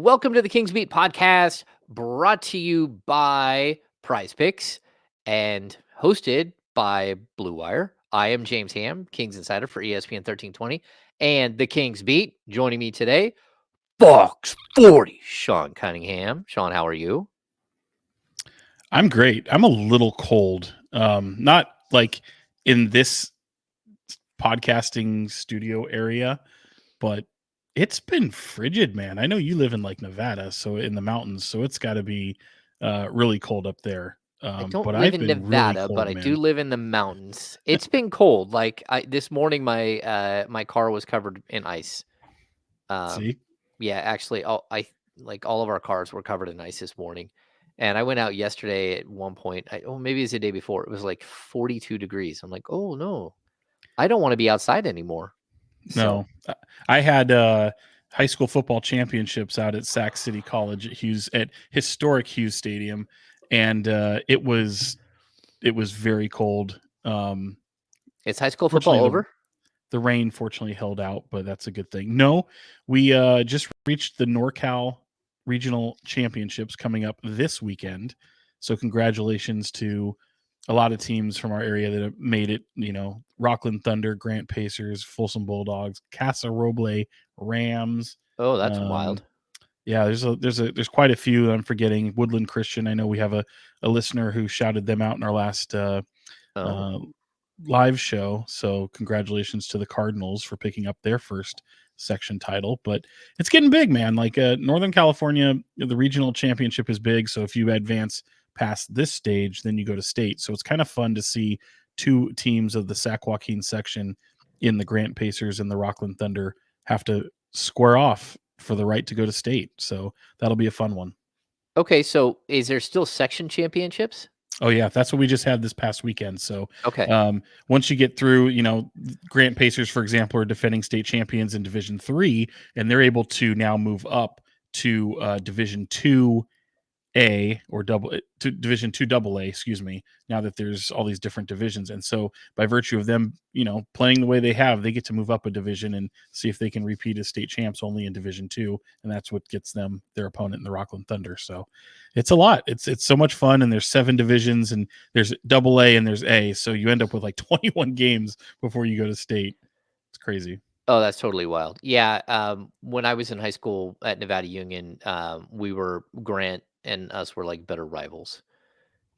Welcome to the Kings Beat podcast, brought to you by Prize Picks and hosted by Blue Wire. I am James Ham, Kings Insider for ESPN 1320 and the Kings Beat. Joining me today, Fox 40, Sean Cunningham. Sean, how are you? I'm great. I'm a little cold. Not like in this podcasting studio area, but it's been frigid, man. I know you live in like Nevada, so in the mountains, so it's got to be really cold up there. I don't But live I've in been really Nevada, but cold, I do man. live in the mountains. It's been cold. This morning, my car was covered in ice. Um, See? yeah, actually, all of our cars were covered in ice this morning, and I went out yesterday at one point. Maybe it's the day before. It was like 42 degrees. I'm like, oh no, I don't want to be outside anymore. So No. I had high school football championships out at Sac City College at historic Hughes Stadium, and it was very cold. is high school football Fortunately, over? the rain fortunately held out, but that's a good thing. No, we just reached the NorCal Regional Championships coming up this weekend. So congratulations to a lot of teams from our area that have made it. You know, Rockland Thunder, Grant Pacers, Folsom Bulldogs, Casa Roble Rams. Oh, that's Um, wild. yeah, there's quite a few I'm forgetting. Woodland Christian. I know we have a listener who shouted them out in our last Oh, uh, live show. So congratulations to the Cardinals for picking up their first section title. But it's getting big, man. Like Northern California, the regional championship is big. So if you advance past this stage, then you go to state. So it's kind of fun to see two teams of the Sac Joaquin section in the Grant Pacers and the Rockland Thunder have to square off for the right to go to state. So that'll be a fun one. okay. So is there still section championships? Oh yeah, that's what we just had this past weekend. So Okay. once you get through, you know, Grant Pacers, for example, are defending state champions in Division III, and they're able to now move up to Division II A or to Division II AA, excuse me. Now that there's all these different divisions, and so by virtue of them, you know, playing the way they have, they get to move up a division and see if they can repeat as state champs only in Division II, and that's what gets them their opponent in the Rockland Thunder. So it's a lot. It's so much fun, and there's 7 divisions, and there's AA and there's A, so you end up with like 21 games before you go to state. It's crazy. Oh, that's totally wild. Yeah, when I was in high school at Nevada Union, we were Grant and us were like better rivals.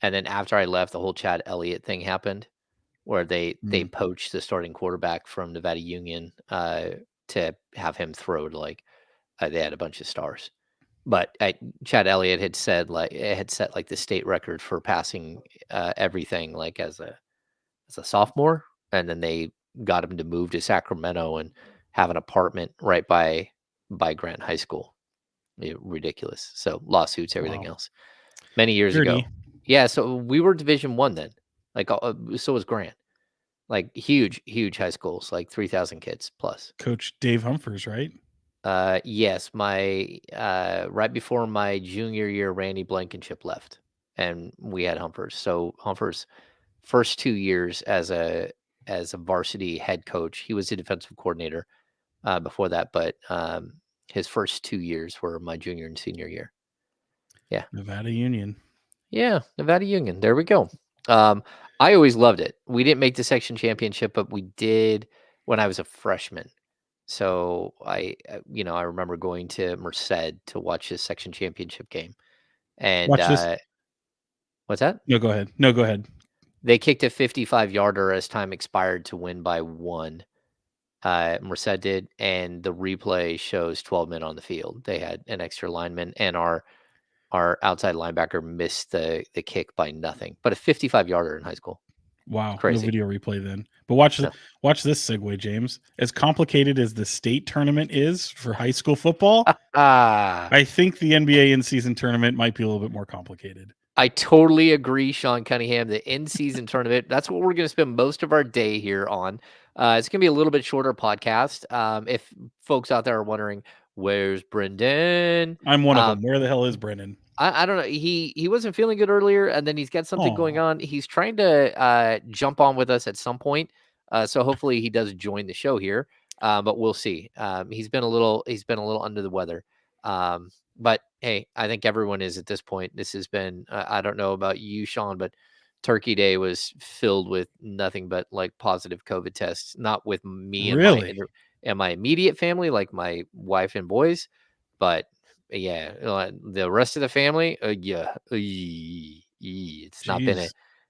And then after I left, the whole Chad Elliott thing happened, where they Mm. poached the starting quarterback from Nevada Union to have him throw to they had a bunch of stars. But Chad Elliott had said like it had set like the state record for passing everything like as a sophomore, and then they got him to move to Sacramento and have an apartment right by Grant High School. Ridiculous. So lawsuits, everything Wow. else. Many years ago. Dirty. Yeah, so we were Division 1 then. So was Grant. Like huge high schools, like 3,000 kids plus. Coach Dave Humphers, right? Yes, my right before my junior year, Randy Blankenship left, and we had Humphers. So Humphers first 2 years as a varsity head coach. He was a defensive coordinator before that, but his first 2 years were my junior and senior year. Yeah, Nevada Union. yeah, Nevada Union. There we go. Um, I always loved it. We didn't make the section championship, but we did when I was a freshman. So I remember going to Merced to watch his section championship game, and Watch this. what's that? No, go ahead. No, go ahead. They kicked a 55-yarder as time expired to win by 1. Merced did, and the replay shows 12 men on the field. They had an extra lineman, and our outside linebacker missed the kick by nothing. But a 55-yarder in high school. Wow, no Crazy. video replay then. But watch No. watch this segue, James. As complicated as the state tournament is for high school football, Ah, I think the NBA in-season tournament might be a little bit more complicated. I totally agree, Sean Cunningham. The in-season tournament, that's what we're going to spend most of our day here on. It's going to be a little bit shorter podcast. If folks out there are wondering, where's Brendan? I'm one of them. Where the hell is Brennan? I don't know. He wasn't feeling good earlier, and then he's got something going Oh, on. He's trying to jump on with us at some point. So hopefully he does join the show here. But we'll see. He's been a little under the weather. But hey, I think everyone is at this point. This has been, I don't know about you, Sean, but Turkey Day was filled with nothing but like positive COVID tests, not with me and Really? and my immediate family, like my wife and boys, but yeah, the rest of the family, yeah, it's not been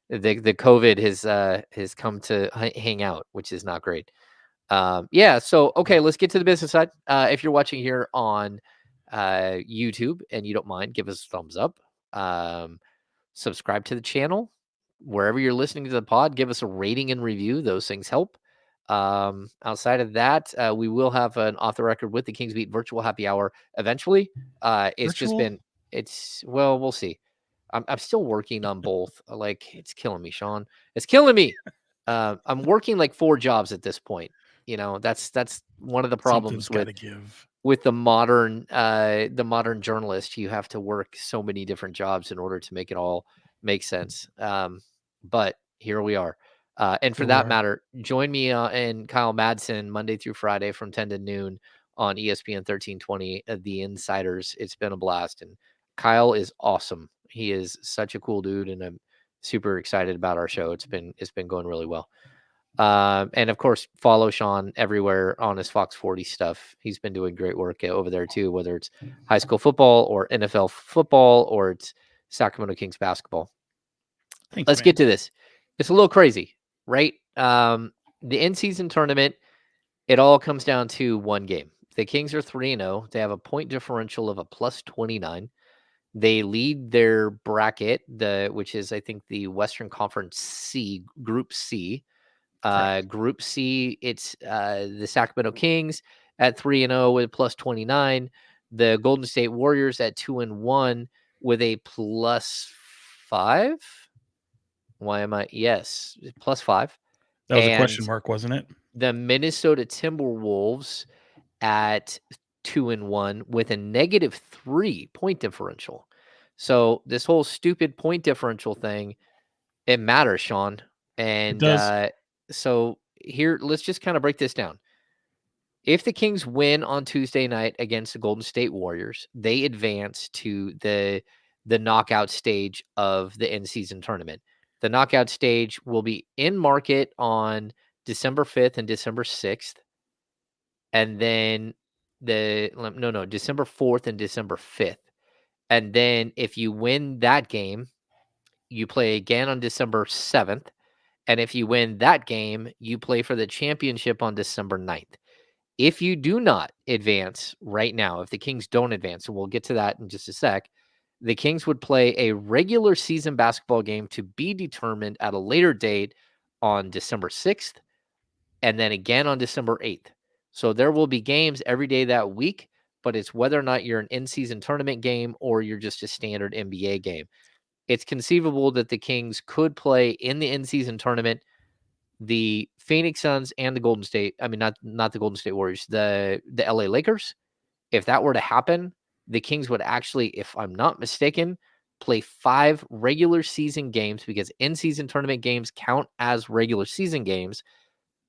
Jeez. the COVID has come to hang out, which is not great. Yeah, so okay, let's get to the business side. If you're watching here on YouTube and you don't mind, give us a thumbs up. Um, Subscribe to the channel wherever you're listening to the pod. Give us a rating and review; those things help. Outside of that, we will have an off the record with the Kings Beat virtual happy hour eventually. It's just Virtual? been well, we'll see. I'm still working on both. Like it's killing me, Sean. It's killing me. I'm working like 4 jobs at this point. That's one of the Something's problems got to give. with the modern journalist. You have to work so many different jobs in order to make it all make sense. But here we are. And for Here we that are. matter, join me and Kyle Madsen Monday through Friday from 10 to noon on ESPN 1320, The Insiders. It's been a blast. And Kyle is awesome. He is such a cool dude, and I'm super excited about our show. It's been going really well. And of course, follow Sean everywhere on his Fox 40 stuff. He's been doing great work over there too, whether it's high school football or NFL football or it's Sacramento Kings basketball. Thanks, Let's man. get to this. It's a little crazy, right? The in-season tournament, it all comes down to one game. The Kings are 3-0. They have a point differential of a plus 29. They lead their bracket, which is I think the Western Conference C, Group C. Correct. Group C, it's the Sacramento Kings at 3-0 with plus 29. The Golden State Warriors at 2-1 with a plus 5. Why am I? Yes, plus 5. That was a question And mark, wasn't it? the Minnesota Timberwolves at 2-1 with a -3 point differential. So this whole stupid point differential thing, it matters, Sean. It And does. so here, let's just kind of break this down. If the Kings win on Tuesday night against the Golden State Warriors, they advance to the knockout stage of the in-season tournament. The knockout stage will be in market on December 5th and December 6th. And then no, December 4th and December 5th. And then if you win that game, you play again on December 7th. And if you win that game, you play for the championship on December 9th. If you do not advance right now, if the Kings don't advance, and we'll get to that in just a sec, the Kings would play a regular season basketball game to be determined at a later date on December 6th and then again on December 8th. So there will be games every day that week, but it's whether or not you're an in season tournament game or you're just a standard NBA game. It's conceivable that the Kings could play in the in season tournament the Phoenix Suns and the Golden State. I mean, not the Golden State Warriors, the LA Lakers. If that were to happen, the Kings would actually, if I'm not mistaken, play 5 regular season games because in-season tournament games count as regular season games,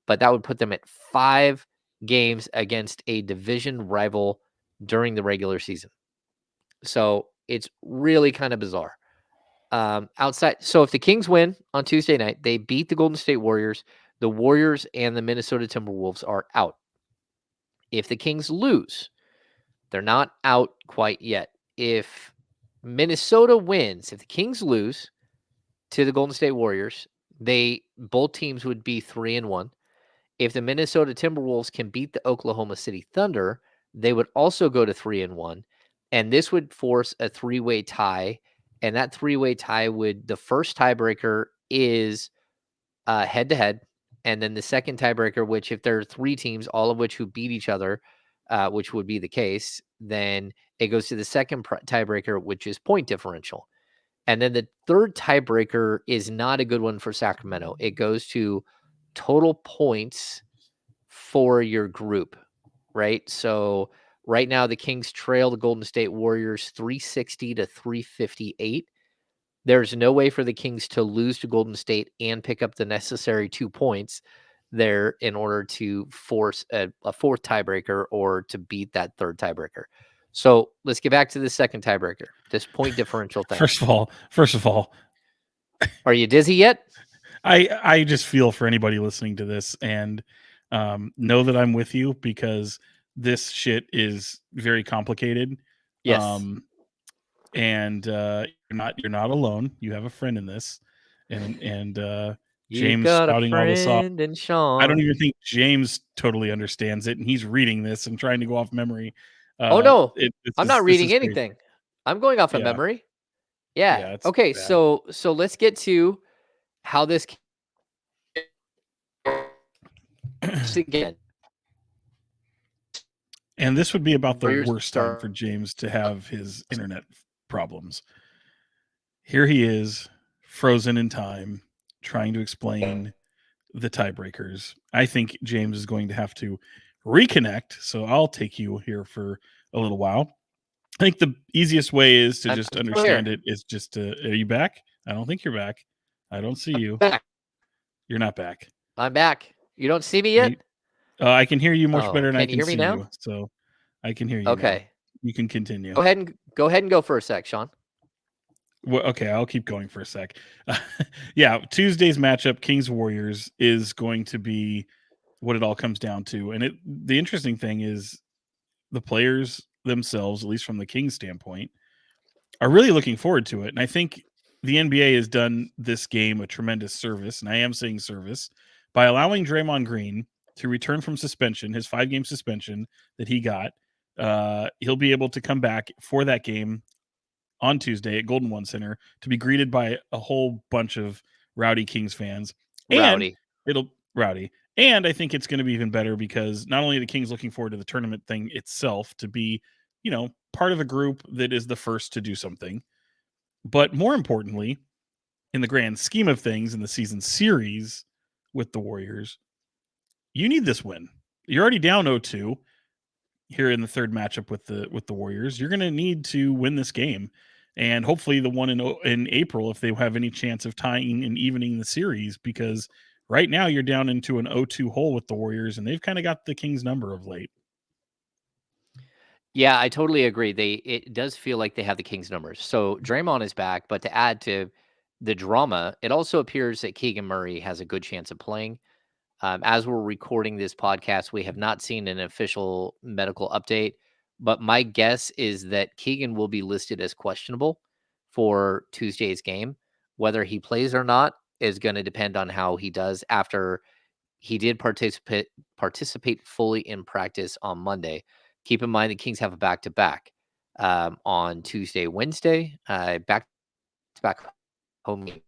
but that would put them at 5 games against a division rival during the regular season. So it's really kind of bizarre. So if the Kings win on Tuesday night, they beat the Golden State Warriors. The Warriors and the Minnesota Timberwolves are out. If the Kings lose, they're not out quite yet. If Minnesota wins, if the Kings lose to the Golden State Warriors, both teams would be 3-1. If the Minnesota Timberwolves can beat the Oklahoma City Thunder, they would also go to 3-1. And this would force a 3-way tie. And that 3-way tie the first tiebreaker is head to head. And then the second tiebreaker, which if there are 3 teams, all of which who beat each other, which would be the case, then it goes to the second tiebreaker, which is point differential. And then the third tiebreaker is not a good one for Sacramento. It goes to total points for your group, right? So right now the Kings trail the Golden State Warriors 360 to 358. There's no way for the Kings to lose to Golden State and pick up the necessary 2 points there in order to force a 4th tiebreaker or to beat that third tiebreaker. So let's get back to the second tiebreaker. This point differential thing. First of all, Are you dizzy yet? I just feel for anybody listening to this, and know that I'm with you, because this shit is very complicated. Yes. Um, and you're not alone. You have a friend in this, and You've James got a spouting all this off. friend in I don't Sean. even think James totally understands it, and he's reading this and trying to go off memory. Oh no, I'm not This reading is crazy. anything. I'm going off of Yeah, memory. Yeah. yeah, it's Okay. bad. So let's get to how this again. And this would be about the Warriors worst time start. for James to have his internet problems. Here he is, frozen in time, trying to explain the tiebreakers. I think James is going to have to reconnect, so I'll take you here for a little while. I think the easiest way is to I'm just still here. understand it is just to. Are you back? I don't think you're back. I don't see I'm you. back. You're not back. I'm back. You don't see me Are yet? you, I can hear you much Oh, better than I can you can hear me see now? you. So I can hear you now. Okay. You can continue. Go ahead and go for a sec, Sean. Well, okay, I'll keep going for a sec. Yeah, Tuesday's matchup, Kings Warriors, is going to be what it all comes down to. And the interesting thing is the players themselves, at least from the Kings standpoint, are really looking forward to it. And I think the NBA has done this game a tremendous service, and I am saying service, by allowing Draymond Green to return from suspension, his 5-game suspension that he got. He'll be able to come back for that game on Tuesday at Golden One Center to be greeted by a whole bunch of rowdy Kings fans. And Rowdy. it'll rowdy. And I think it's going to be even better because not only are the Kings looking forward to the tournament thing itself to be, part of a group that is the first to do something, but more importantly, in the grand scheme of things in the season series with the Warriors, you need this win. You're already down 0-2 here in the third matchup with the Warriors. You're going to need to win this game, and hopefully the one in April, if they have any chance of tying and evening the series, because right now you're down into an 0-2 hole with the Warriors, and they've kind of got the Kings number of late. Yeah, I totally agree. It does feel like they have the Kings numbers. So Draymond is back, but to add to the drama, it also appears that Keegan Murray has a good chance of playing. As we're recording this podcast, we have not seen an official medical update, but my guess is that Keegan will be listed as questionable for Tuesday's game. Whether he plays or not is going to depend on how he does after he did participate fully in practice on Monday. Keep in mind the Kings have a back to back on Tuesday, Wednesday, back to back home games.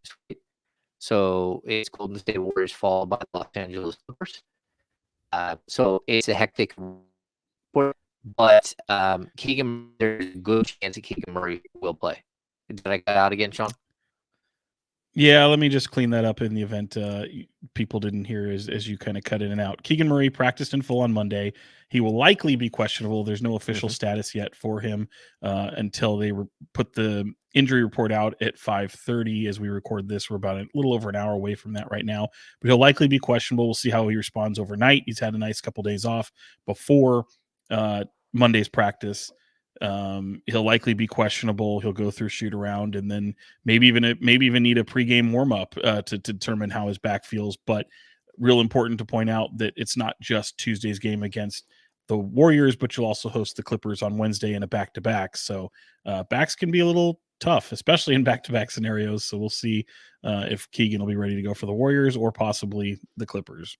So it's Golden State Warriors followed by Los Angeles Clippers. So it's a hectic report, but Keegan, there's a good chance that Keegan Murray will play. Did I get out again, Sean? Yeah, let me just clean that up in the event people didn't hear as you kind of cut in and out. Keegan Murray practiced in full on Monday. He will likely be questionable. There's no official status yet for him until they put the injury report out at 5:30 as we record this. We're about a little over an hour away from that right now, but he'll likely be questionable. We'll see how he responds overnight. He's had a nice couple days off before Monday's practice. He'll likely be questionable. He'll go through shoot around, and then maybe even need a pregame warm up to determine how his back feels. But real important to point out that it's not just Tuesday's game against the Warriors, but you'll also host the Clippers on Wednesday in a back to back. So backs can be a little tough, especially in back to back scenarios. So we'll see if Keegan will be ready to go for the Warriors or possibly the Clippers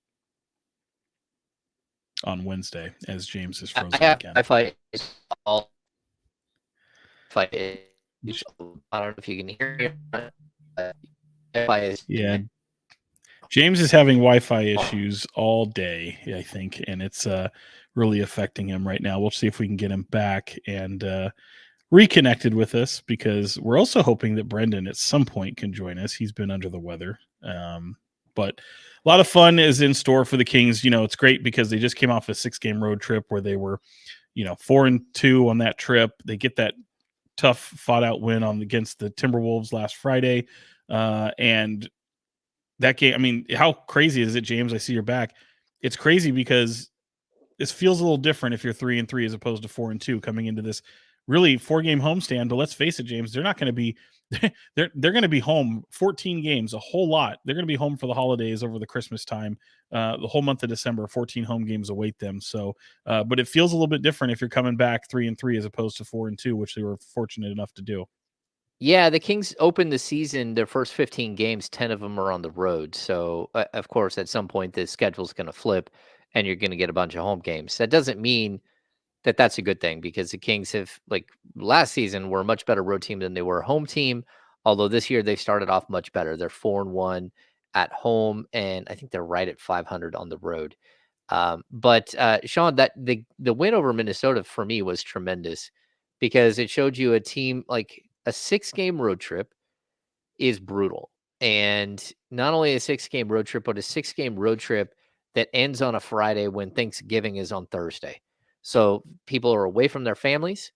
on Wednesday, as James is I frozen have again. Wi-Fi. I don't know if you can hear me. Wi-Fi is Yeah, James is having Wi-Fi issues all day, I think, and it's really affecting him right now. We'll see if we can get him back and reconnected with us, because we're also hoping that Brendan at some point can join us. He's been under the weather, but a lot of fun is in store for the Kings. It's great because they just came off a 6-game road trip where they were, 4-2 on that trip. They get that tough fought out win against the Timberwolves last Friday, and that game, I mean, how crazy is it, James? I see you're back. It's crazy because this feels a little different if you're 3-3 as opposed to 4-2 coming into this really 4-game homestand. But let's face it, James, they're not going to be they're going to be home 14 games, a whole lot. They're going to be home for the holidays over the Christmas time. The whole month of December, 14 home games await them. So, but it feels a little bit different if you're coming back 3-3 as opposed to 4-2, which they were fortunate enough to do. Yeah, the Kings opened the season, their first 15 games, 10 of them are on the road. So, of course, at some point, the schedule's going to flip and you're going to get a bunch of home games. That doesn't mean that that's a good thing because the Kings have, like last season, were a much better road team than they were a home team. Although this year they started off much better. They're 4-1 at home, and I think they're right at 500 on the road. But Sean, that the win over Minnesota for me was tremendous because it showed you a team like a 6-game road trip is brutal. And not only a 6-game road trip, but a 6-game road trip that ends on a Friday when Thanksgiving is on Thursday. So people are away from their families.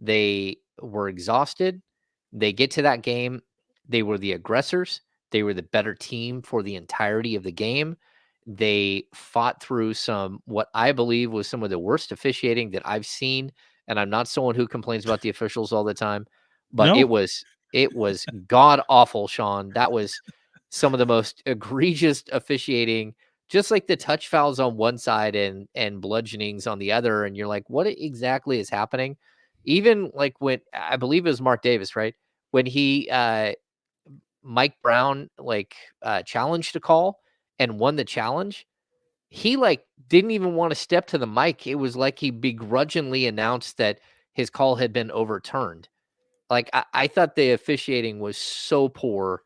They were exhausted. They get to that game. They were the aggressors. They were the better team for the entirety of the game. They fought through some, what I believe was some of the worst officiating that I've seen. And I'm not someone who complains about the officials all the time, but No, it was god awful, Sean. That was some of the most egregious officiating, just like the touch fouls on one side and bludgeonings on the other. And you're like, what exactly is happening? Even like when I believe it was Mark Davis, right? When he Mike Brown challenged a call and won the challenge, he like didn't even want to step to the mic. It was like he begrudgingly announced that his call had been overturned. Like I thought the officiating was so poor,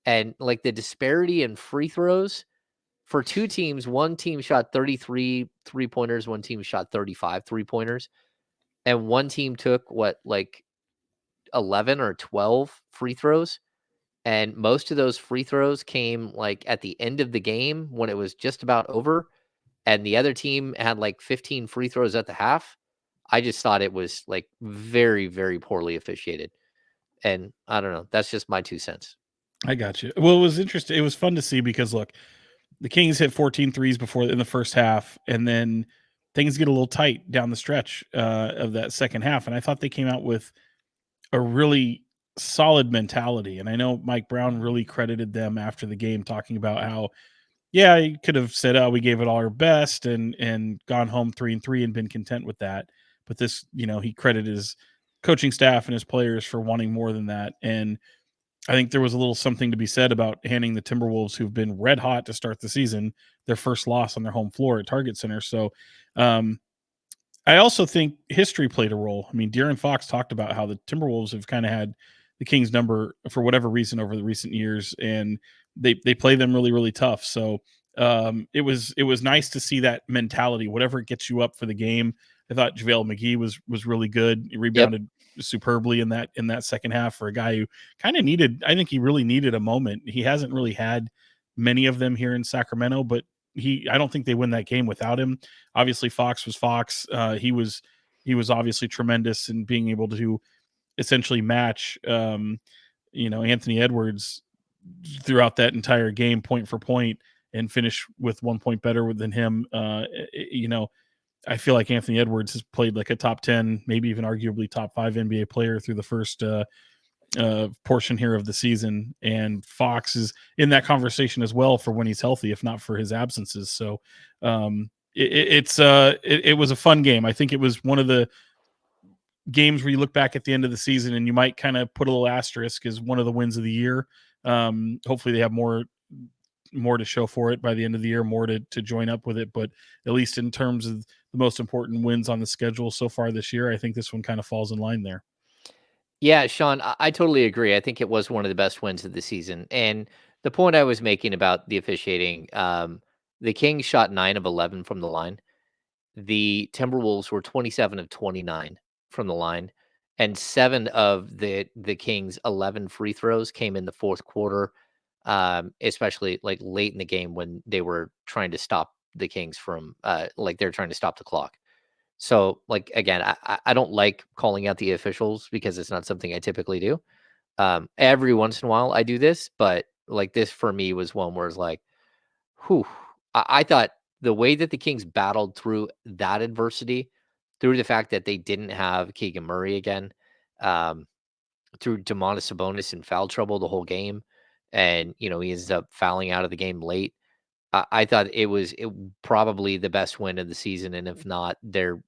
and like the disparity in free throws for two teams. One team shot 33 3-pointers, one team shot 35 3-pointers, and one team took what, like 11 or 12 free throws. And most of those free throws came like at the end of the game when it was just about over. And the other team had like 15 free throws at the half. I just thought it was like very, very poorly officiated. And I don't know. That's just my 2 cents. I got you. Well, it was interesting. It was fun to see because look, the Kings hit 14 threes before in the first half, and then things get a little tight down the stretch of that second half. And I thought they came out with a really solid mentality. And I know Mike Brown really credited them after the game, talking about how, yeah, he could have said, "Oh, we gave it all our best," and gone home 3-3 and been content with that. But this, he credited his coaching staff and his players for wanting more than that. And I think there was a little something to be said about handing the Timberwolves, who've been red hot to start the season, their first loss on their home floor at Target Center. So, um, I also think history played a role. I mean, De'Aaron Fox talked about how the Timberwolves have kind of had the Kings number for whatever reason over the recent years, and they play them really really tough. So it was nice to see that mentality. Whatever it gets you up for the game. I thought JaVale McGee was really good. He Yep. rebounded superbly in that second half for a guy who kind of needed. I think he really needed a moment. He hasn't really had many of them here in Sacramento, but I don't think they win that game without him. Obviously, Fox was Fox. He was obviously tremendous in being able to essentially match Anthony Edwards throughout that entire game, point for point, and finish with 1 point better than him. I feel like Anthony Edwards has played like a top 10, maybe even arguably top 5 NBA player through the first portion here of the season, and Fox is in that conversation as well for when he's healthy, if not for his absences. So it was a fun game. I think it was one of the games where you look back at the end of the season and you might kind of put a little asterisk as one of the wins of the year. Hopefully they have more to show for it by the end of the year, more to join up with it. But at least in terms of the most important wins on the schedule so far this year, I think this one kind of falls in line there. Yeah, Sean, I totally agree. I think it was one of the best wins of the season. And the point I was making about the officiating, the Kings shot 9 of 11 from the line. The Timberwolves were 27 of 29 from the line, and 7 of the Kings' 11 free throws came in the fourth quarter, especially like late in the game when they were trying to stop the Kings from like they're trying to stop the clock. So like again, I don't like calling out the officials because it's not something I typically do. Every once in a while I do this, but like this for me was one where it's like, whew, I thought the way that the Kings battled through that adversity, through the fact that they didn't have Keegan Murray again, um, through Domantas Sabonis in foul trouble the whole game, and he ends up fouling out of the game late. I thought it probably the best win of the season, and if not,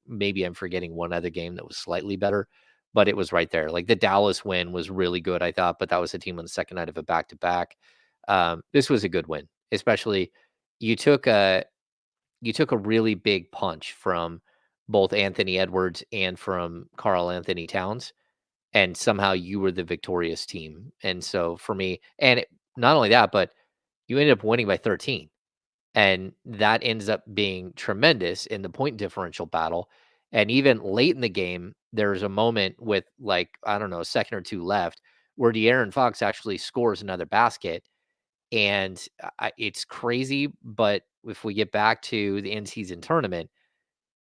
maybe I'm forgetting one other game that was slightly better, but it was right there. Like the Dallas win was really good, I thought, but that was a team on the second night of a back to back. This was a good win, especially you took a you took a really big punch from both Anthony Edwards and from Carl Anthony Towns, and somehow you were the victorious team. And so for me, not only that, but you ended up winning by 13. And that ends up being tremendous in the point differential battle. And even late in the game, there's a moment with like, I don't know, a second or two left where De'Aaron Fox actually scores another basket. And it's crazy. But if we get back to the in season tournament,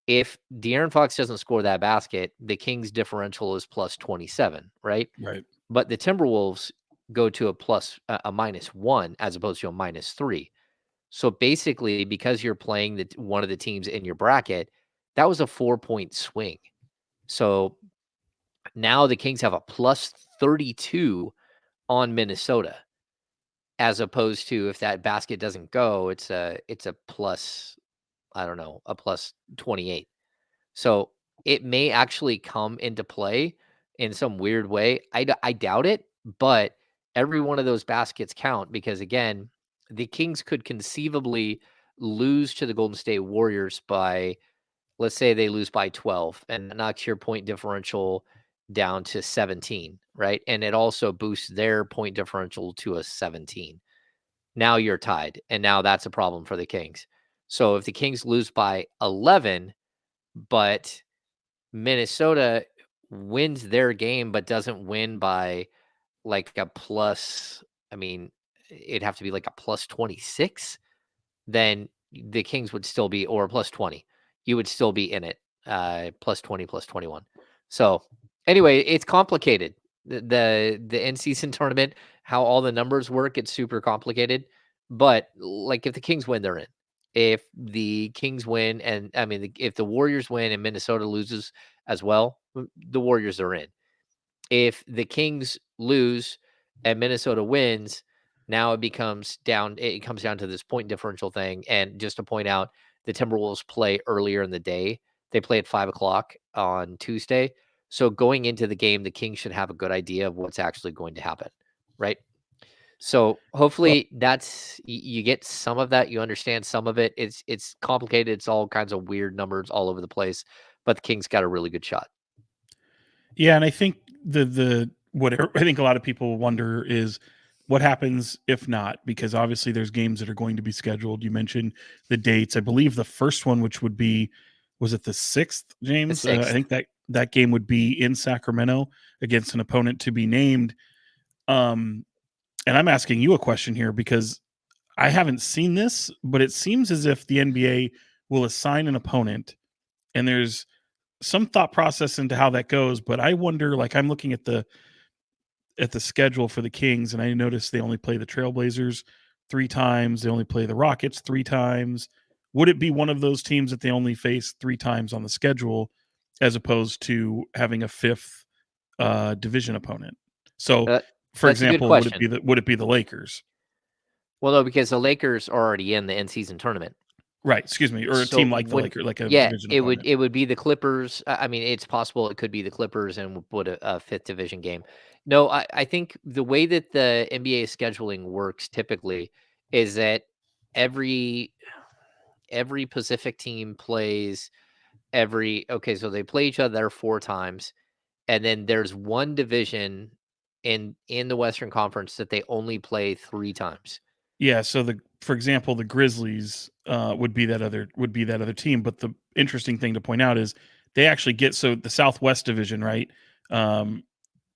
if De'Aaron Fox doesn't score that basket, the Kings differential is plus 27, right? Right. But the Timberwolves go to a -1 as opposed to a -3. So basically, because you're playing one of the teams in your bracket, that was a 4-point swing. So now the Kings have a plus 32 on Minnesota, as opposed to if that basket doesn't go, it's a plus, I don't know, a plus 28. So it may actually come into play in some weird way. I doubt it, but every one of those baskets count because, again, the Kings could conceivably lose to the Golden State Warriors by, let's say they lose by 12, and that knocks your point differential down to 17, right? And it also boosts their point differential to a 17. Now you're tied, and now that's a problem for the Kings. So if the Kings lose by 11, but Minnesota wins their game, but doesn't win by like a plus. I mean, it'd have to be like a plus 26. Then the Kings would still be, or plus 20. You would still be in it, plus 20, plus 21. So anyway, it's complicated. The in season tournament, how all the numbers work, it's super complicated. But like if the Kings win, they're in. If the Kings win, and I mean, if the Warriors win and Minnesota loses as well, the Warriors are in. If the Kings lose and Minnesota wins, now it comes down to this point differential thing. And just to point out, the Timberwolves play earlier in the day. They play at 5 o'clock on Tuesday. So going into the game, the Kings should have a good idea of what's actually going to happen. Right. So Well, hopefully you get some of that. You understand some of it. It's complicated. It's all kinds of weird numbers all over the place, but the Kings got a really good shot. yeah, and I think the what I think a lot of people wonder is what happens if not, because obviously there's games that are going to be scheduled. You mentioned the dates. I believe the first one, which would be, was it the 6th, The James? I sixth. think that game would be in Sacramento against an opponent to be named. Um, and I'm asking you a question here because I haven't seen this, but it seems as if the NBA will assign an opponent, and there's some thought process into how that goes. But I wonder, like, I'm looking at the schedule for the Kings, and I noticed they only play the Trailblazers 3 times. They only play the Rockets 3 times. Would it be one of those teams that they only face 3 times on the schedule, as opposed to having a fifth division opponent? So, Uh, for that's a good example, question. would it be the Lakers? Well, no, because the Lakers are already in the in-season tournament. Right, excuse me, or a So team like the when Lakers, like a yeah, division it would opponent. it would be the Clippers. I mean, it's possible it could be the Clippers and would put a fifth division game. No, I think the way that the NBA scheduling works typically is that every every Pacific team plays so they play each other 4 times, and then there's one division in the Western Conference that they only play 3 times. Yeah, so for example, the Grizzlies would be that other team. But the interesting thing to point out is they actually get, so the Southwest Division, right? Um,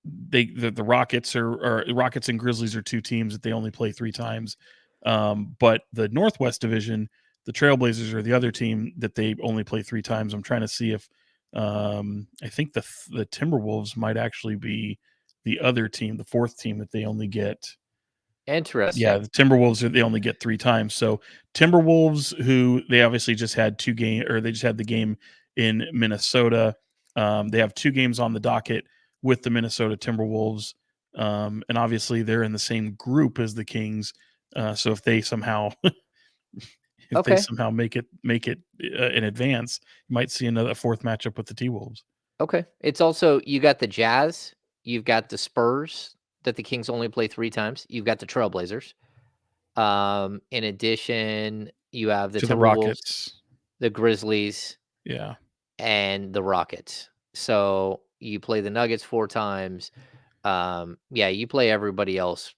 the Rockets or Rockets and Grizzlies are 2 teams that they only play 3 times. But the Northwest Division, the Trailblazers are the other team that they only play 3 times. I'm trying to see if I think the Timberwolves might actually be the other team, the fourth team that they only get. Interesting. Yeah, the Timberwolves they only get 3 times. So Timberwolves, who they obviously just had they just had the game in Minnesota. They have 2 games on the docket with the Minnesota Timberwolves, and obviously they're in the same group as the Kings. So if they somehow Okay. make it in advance, you might see another 4th matchup with the T Wolves. Okay. It's also you got the Jazz, you've got the Spurs that the Kings only play 3 times. You've got the Trailblazers. In addition, you have the To the Timberwolves, Rockets, the Grizzlies, yeah. and the Rockets. So you play the Nuggets 4 times. Yeah, you play everybody else,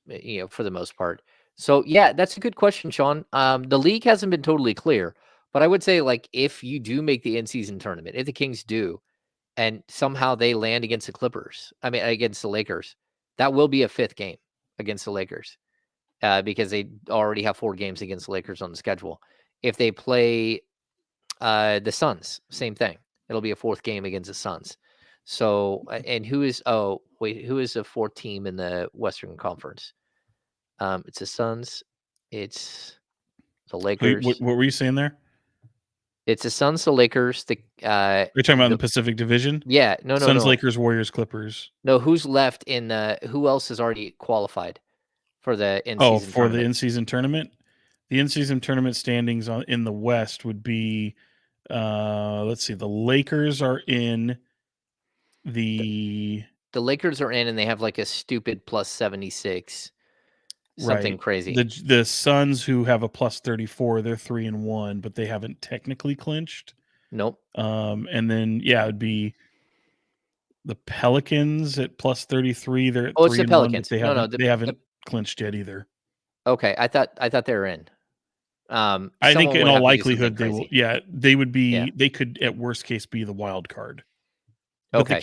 for the most part. So yeah, that's a good question, Sean. The league hasn't been totally clear, but I would say like if you do make the in-season tournament, if the Kings do, and somehow they land against the Clippers, I mean against the Lakers, that will be a 5th game against the Lakers. Because they already have 4 games against the Lakers on the schedule. If they play the Suns, same thing. It'll be a 4th game against the Suns. So, and who is? Oh, wait, who is the 4th team in the Western Conference? It's the Suns. It's the Lakers. What were you saying there? It's the Suns, the Lakers. You're talking about in the The Pacific Division? yeah, no, no, Suns, no, Lakers, Warriors, Clippers. no. Who's left in the? Who else has already qualified for the Oh, in-season for the tournament? in-season tournament? The in-season tournament standings in the West would be, let's see, the Lakers are in The, the the Lakers are in, and they have like a stupid plus 76, something right. crazy. The Suns, who have a plus 34, they're 3-1, but they haven't technically clinched. Nope. And then yeah, it'd be the Pelicans at plus 33. They're at Oh, it's the 3-1, but Pelicans. No, no. they haven't clinched yet either. Okay. I thought they were in. I think Someone in would all have to do something likelihood they will. crazy. Yeah, they would Yeah. be. They could at worst case be the wild card. But Okay.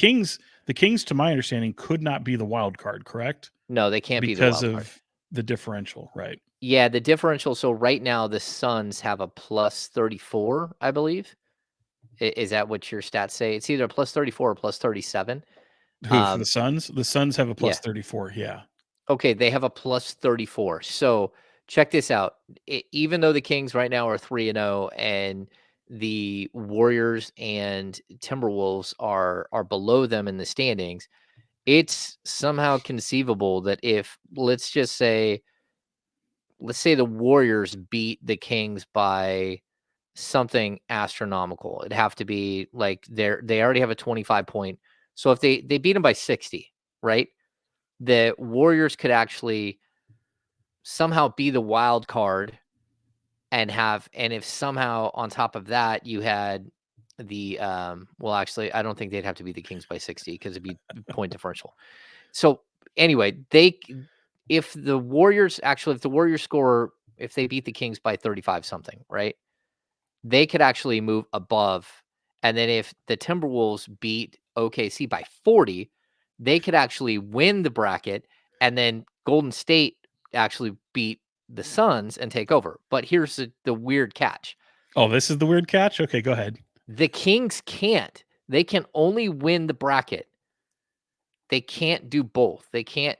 The Kings, to my understanding, could not be the wild card, correct? No, they can't be the Because wild card. of the differential, right? Yeah, the differential. So right now the Suns have a plus 34, I believe. Is that what your stats say? It's either a plus 34 or plus 37. Who for the Um, Suns? The Suns have a plus yeah. 34. Yeah. Okay, they have a plus 34. So check this out. Even though the Kings right now are 3-0 and the Warriors and Timberwolves are below them in the standings, it's somehow conceivable that if let's say the Warriors beat the Kings by something astronomical. It'd have to be like they already have a 25 point. So if they beat them by 60, right? The Warriors could actually somehow be the wild card and if somehow on top of that you had the well actually I don't think they'd have to be the Kings by 60 because it'd be point differential. So anyway, if the Warriors score if they beat the Kings by 35 something, right? They could actually move above. And then if the Timberwolves beat OKC by 40, they could actually win the bracket. And then Golden State actually beat the Suns and take over. But here's the weird catch. Oh, this is the weird catch. Okay, go ahead. The Kings can't. They can only win the bracket. They can't do both. They can't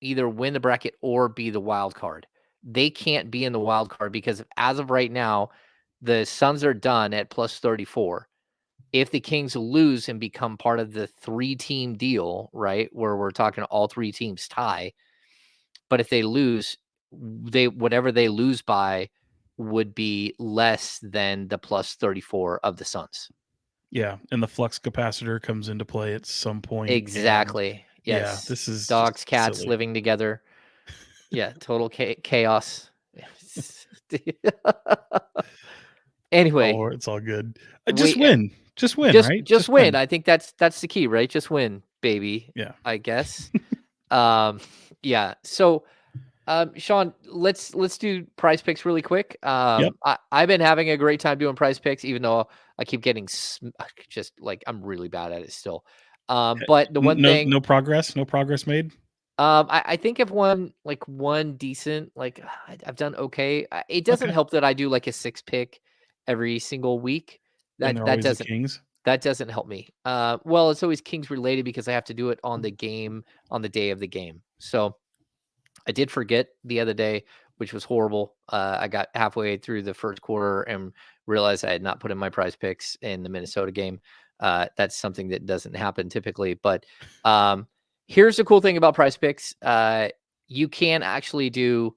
either win the bracket or be the wild card. They can't be in the wild card because as of right now, the Suns are done at plus 34. If the Kings lose and become part of the 3-team deal, right, where we're talking all 3 teams tie, but if they lose, they whatever they lose by would be less than the plus 34 of the Suns. Yeah, and the flux capacitor comes into play at some point, and Exactly. yeah, Yes. this is just Dogs, cats silly. living together. Yeah, total chaos. Oh, Anyway, it's all good. Just we win. Just win, just right? just Just win. win. I think that's the key, right? Just win, baby, Yeah. I guess. Um, yeah. So, Sean, let's do prize picks really quick. Yep. I've been having a great time doing prize picks, even though I keep getting just like I'm really bad at it still. But the one thing, No progress. No progress made. I think I've won like one decent, like I've done okay. It doesn't Okay. help that I do like a 6 pick every single week. And That they're that always the doesn't Kings. that doesn't help me. Well, it's always Kings related because I have to do it on the game on the day of the game. So I did forget the other day, which was horrible. I got halfway through the first quarter and realized I had not put in my prize picks in the Minnesota game. That's something that doesn't happen typically. But here's the cool thing about prize picks. You can actually do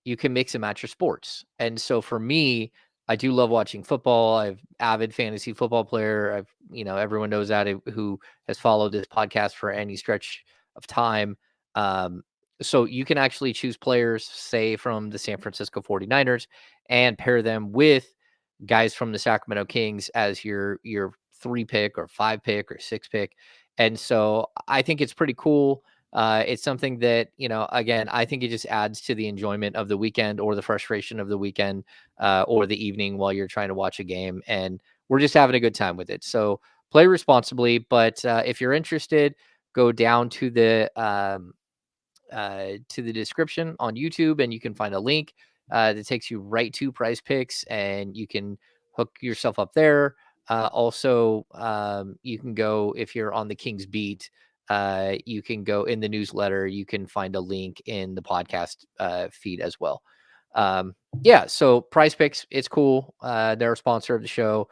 you can mix and match your sports. And so for me, I do love watching football. I've avid fantasy football player. Everyone knows that who has followed this podcast for any stretch of time. So you can actually choose players, say from the San Francisco 49ers, and pair them with guys from the Sacramento Kings as your 3 pick or 5 pick or 6 pick. And so I think it's pretty cool. It's something that, again, I think it just adds to the enjoyment of the weekend or the frustration of the weekend or the evening while you're trying to watch a game. And we're just having a good time with it. So play responsibly. But if you're interested, go down to the description on YouTube, and you can find a link that takes you right to Prize Picks, and you can hook yourself up there. Also, you can go if you're on the Kings beat. You can go in the newsletter. You can find a link in the podcast feed as well. Yeah, so Prize Picks, it's cool. They're a sponsor of the show,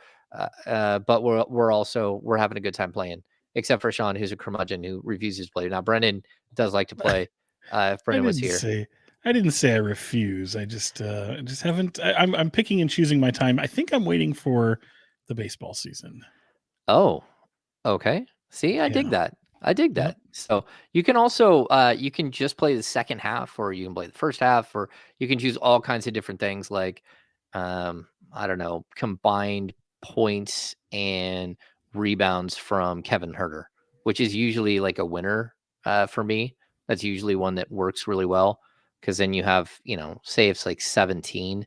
but we're having a good time playing. Except for Sean, who's a curmudgeon who refuses to play. Now, Brennan does like to play if I Brennan was didn't here. say I didn't say I refuse. I just haven't. I'm picking and choosing my time. I think I'm waiting for the baseball season. Oh, okay. See, I dig Yeah. that. I dig Yep. that. So you can also you can just play the second half, or you can play the first half, or you can choose all kinds of different things like I don't know, combined points and rebounds from Kevin Herter, which is usually like a winner for me. That's usually one that works really well because then you have, say it's like 17,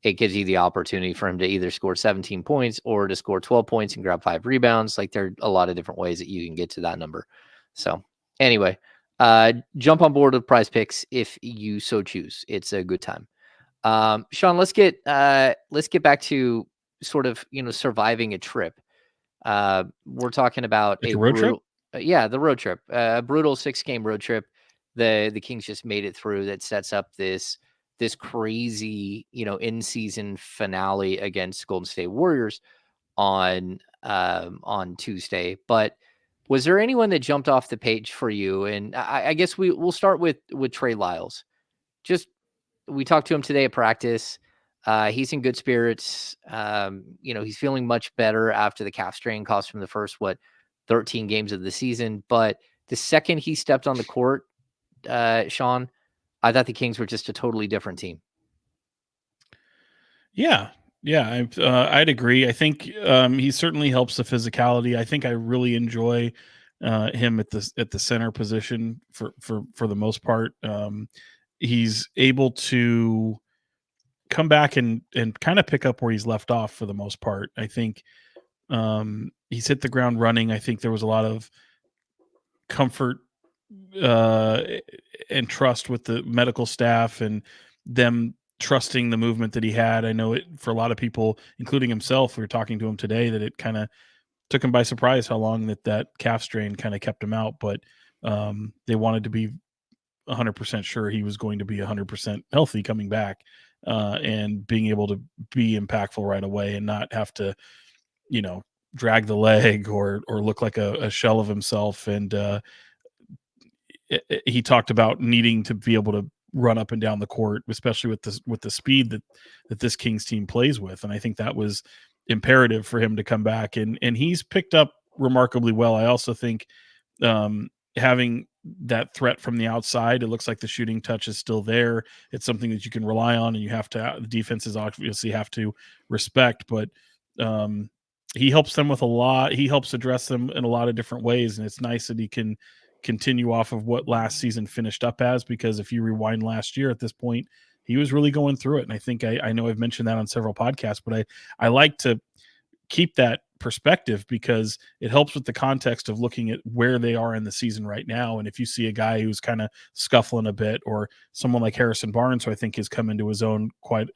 it gives you the opportunity for him to either score 17 points or to score 12 points and grab 5 rebounds. Like there are a lot of different ways that you can get to that number. So anyway, jump on board with Prize Picks if you so choose. It's a good time. Sean, let's get back to sort of surviving a trip. We're talking about Like a a road trip. brutal, yeah, the road trip, a brutal 6 game road trip. The Kings just made it through. That sets up this crazy, in season finale against Golden State Warriors on Tuesday. But was there anyone that jumped off the page for you? And I guess we'll start with Trey Lyles. Just we talked to him today at practice. He's in good spirits. He's feeling much better after the calf strain cost him the first 13 games of the season. But the second he stepped on the court, Sean, I thought the Kings were just a totally different team. Yeah. Yeah. I'd agree. I think he certainly helps the physicality. I think I really enjoy him at the center position for the most part. He's able to come back and kind of pick up where he's left off for the most part. I think he's hit the ground running. I think there was a lot of comfort uh, and trust with the medical staff and them trusting the movement that he had. I know it for a lot of people, including himself. We were talking to him today that it kind of took him by surprise how long that calf strain kind of kept him out, but they wanted to be 100% sure he was going to be 100% healthy coming back and being able to be impactful right away and not have to, you know, drag the leg or look like a shell of himself. And he talked about needing to be able to run up and down the court, especially with the speed that this Kings team plays with. And I think that was imperative for him to come back. And he's picked up remarkably well. I also think having that threat from the outside, it looks like the shooting touch is still there. It's something that you can rely on, and you have to. The defenses obviously have to respect, but he helps them with a lot. He helps address them in a lot of different ways, and it's nice that he can continue off of what last season finished up as. Because if you rewind last year at this point, he was really going through it, and I think I know I've mentioned that on several podcasts, but I like to keep that perspective because it helps with the context of looking at where they are in the season right now. And if you see a guy who's kind of scuffling a bit, or someone like Harrison Barnes, who I think has come into his own quite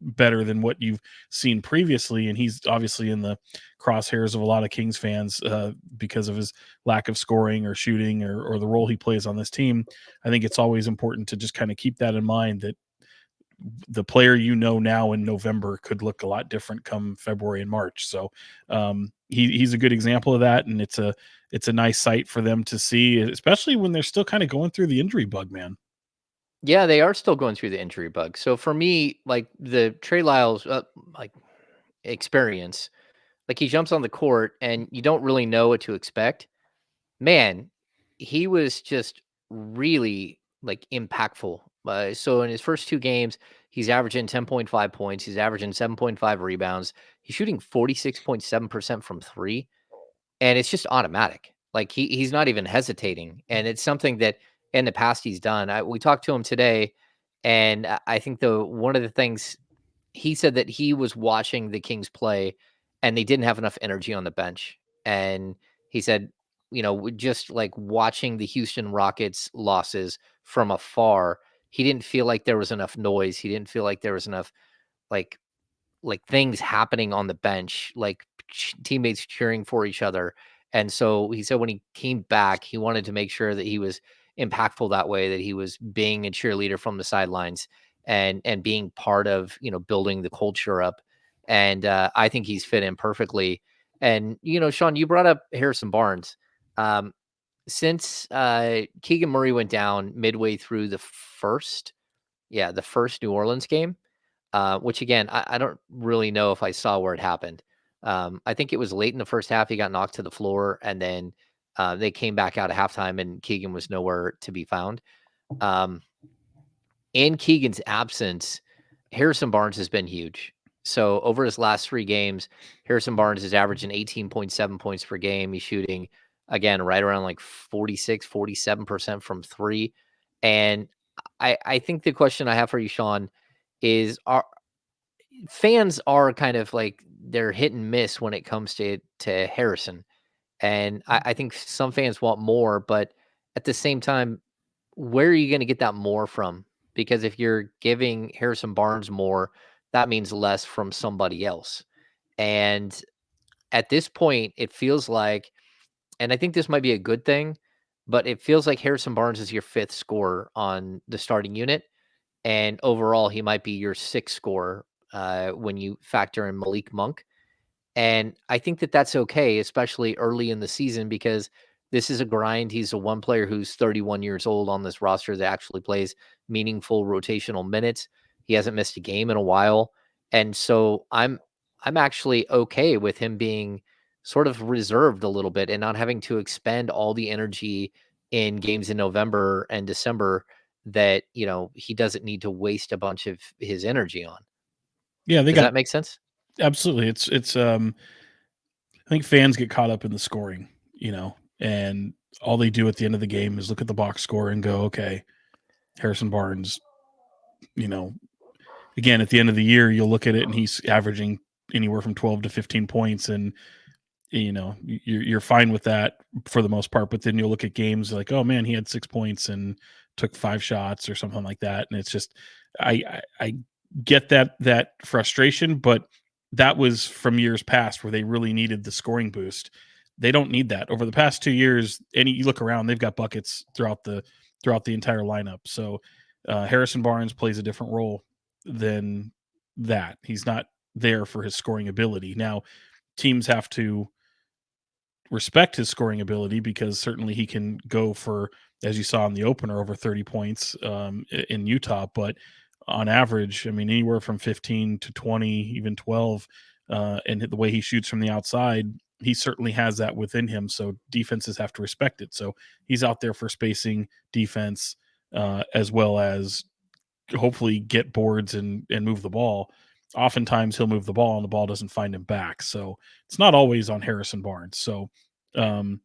better than what you've seen previously. And he's obviously in the crosshairs of a lot of Kings fans because of his lack of scoring or shooting or the role he plays on this team. I think it's always important to just kind of keep that in mind, that the player now in November could look a lot different come February and March. So he's a good example of that, and it's a nice sight for them to see, especially when they're still kind of going through the injury bug, man. Yeah, they are still going through the injury bug. So for me, like the Trey Lyles like experience, like he jumps on the court and you don't really know what to expect. Man, he was just really like impactful. So in his first 2 games, he's averaging 10.5 points. He's averaging 7.5 rebounds. He's shooting 46.7% from three. And it's just automatic. Like he's not even hesitating. And it's something that in the past he's done. We talked to him today, and I think the one of the things he said that he was watching the Kings play and they didn't have enough energy on the bench. And he said, just like watching the Houston Rockets losses from afar, he didn't feel like there was enough noise. He didn't feel like there was enough like things happening on the bench, like teammates cheering for each other. And so he said when he came back, he wanted to make sure that he was impactful that way, that he was being a cheerleader from the sidelines and being part of building the culture up. And I think he's fit in perfectly. And Sean, you brought up Harrison Barnes. Um, since Keegan Murray went down midway through the first New Orleans game, which again, I don't really know if I saw where it happened. I think it was late in the first half. He got knocked to the floor, and then they came back out at halftime, and Keegan was nowhere to be found. Um, in Keegan's absence, Harrison Barnes has been huge. So over his last 3 games, Harrison Barnes is averaging 18.7 points per game. He's shooting, again, right around like 46, 47% from three. And I think the question I have for you, Sean, is fans are kind of like they're hit and miss when it comes to Harrison. And I think some fans want more, but at the same time, where are you going to get that more from? Because if you're giving Harrison Barnes more, that means less from somebody else. And at this point, it feels like, and I think this might be a good thing, but it feels like Harrison Barnes is your fifth scorer on the starting unit. And overall, he might be your sixth scorer when you factor in Malik Monk. And I think that that's okay, especially early in the season, because this is a grind. He's a one player who's 31 years old on this roster that actually plays meaningful rotational minutes. He hasn't missed a game in a while. And so I'm actually okay with him being sort of reserved a little bit and not having to expend all the energy in games in November and December that, he doesn't need to waste a bunch of his energy on. Yeah, they Does got that make sense? absolutely. It's I think fans get caught up in the scoring, and all they do at the end of the game is look at the box score and go, okay, Harrison Barnes, you know, again at the end of the year you'll look at it and he's averaging anywhere from 12 to 15 points, and you're fine with that for the most part. But then you'll look at games like, oh man, he had 6 points and took 5 shots or something like that, and it's just I get that frustration, but that was from years past where they really needed the scoring boost. They don't need that over the past 2 years. You look around, they've got buckets throughout the entire lineup. So Harrison Barnes plays a different role than that. He's not there for his scoring ability. Now, teams have to respect his scoring ability because certainly he can go for, as you saw in the opener, over 30 points in Utah. But on average, I mean, anywhere from 15 to 20, even 12, and the way he shoots from the outside, he certainly has that within him. So defenses have to respect it. So he's out there for spacing, defense, as well as hopefully get boards and move the ball. Oftentimes he'll move the ball and the ball doesn't find him back. So it's not always on Harrison Barnes. So, um,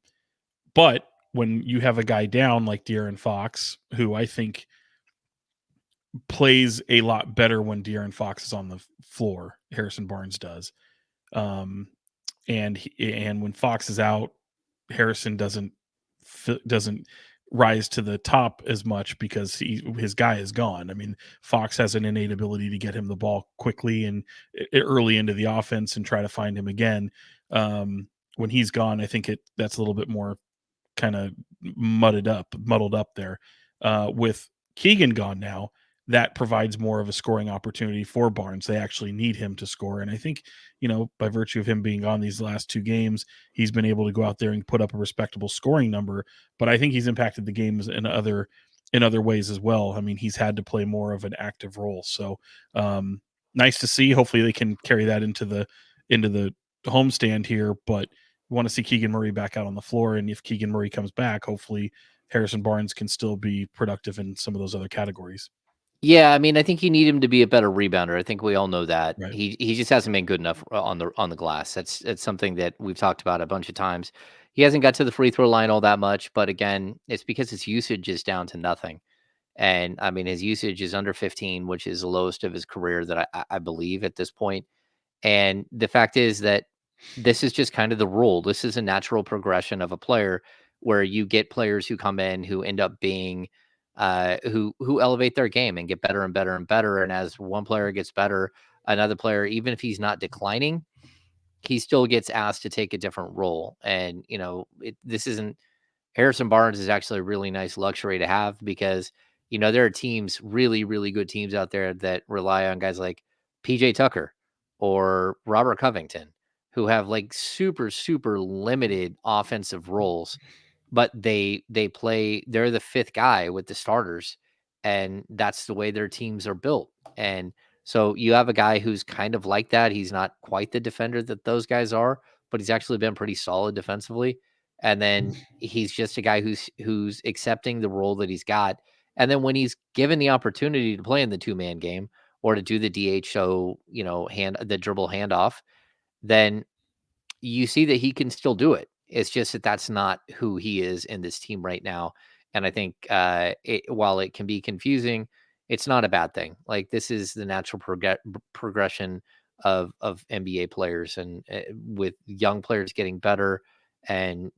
but when you have a guy down like De'Aaron Fox, who I think plays a lot better when De'Aaron Fox is on the floor, Harrison Barnes does. Um, and when Fox is out, Harrison doesn't rise to the top as much because his guy is gone. I mean, Fox has an innate ability to get him the ball quickly and early into the offense and try to find him again. When he's gone, I think that's a little bit more kind of muddled up there. With Keegan gone now, that provides more of a scoring opportunity for Barnes. They actually need him to score. And I think, by virtue of him being on these last two games, he's been able to go out there and put up a respectable scoring number. But I think he's impacted the games in other ways as well. I mean, he's had to play more of an active role. So nice to see. Hopefully they can carry that into the homestand here. But want to see Keegan Murray back out on the floor. And if Keegan Murray comes back, hopefully Harrison Barnes can still be productive in some of those other categories. Yeah, I mean, I think you need him to be a better rebounder. I think we all know that. Right. He just hasn't been good enough on the glass. That's something that we've talked about a bunch of times. He hasn't got to the free throw line all that much, but again, it's because his usage is down to nothing. And I mean, his usage is under 15, which is the lowest of his career that I believe at this point. And the fact is that this is just kind of the rule. This is a natural progression of a player where you get players who come in who end up being who elevate their game and get better and better and better. And as one player gets better, another player, even if he's not declining, he still gets asked to take a different role. And this isn't Harrison Barnes is actually a really nice luxury to have because, there are teams, really, really good teams out there that rely on guys like PJ Tucker or Robert Covington who have like super, super limited offensive roles, but they're the fifth guy with the starters. And that's the way their teams are built. And so you have a guy who's kind of like that. He's not quite the defender that those guys are, but he's actually been pretty solid defensively. And then he's just a guy who's accepting the role that he's got. And then when he's given the opportunity to play in the two-man game or to do the DHO, the dribble handoff, then you see that he can still do it. It's just that that's not who he is in this team right now. And I think while it can be confusing, it's not a bad thing. Like this is the natural progression of NBA players, and with young players getting better, and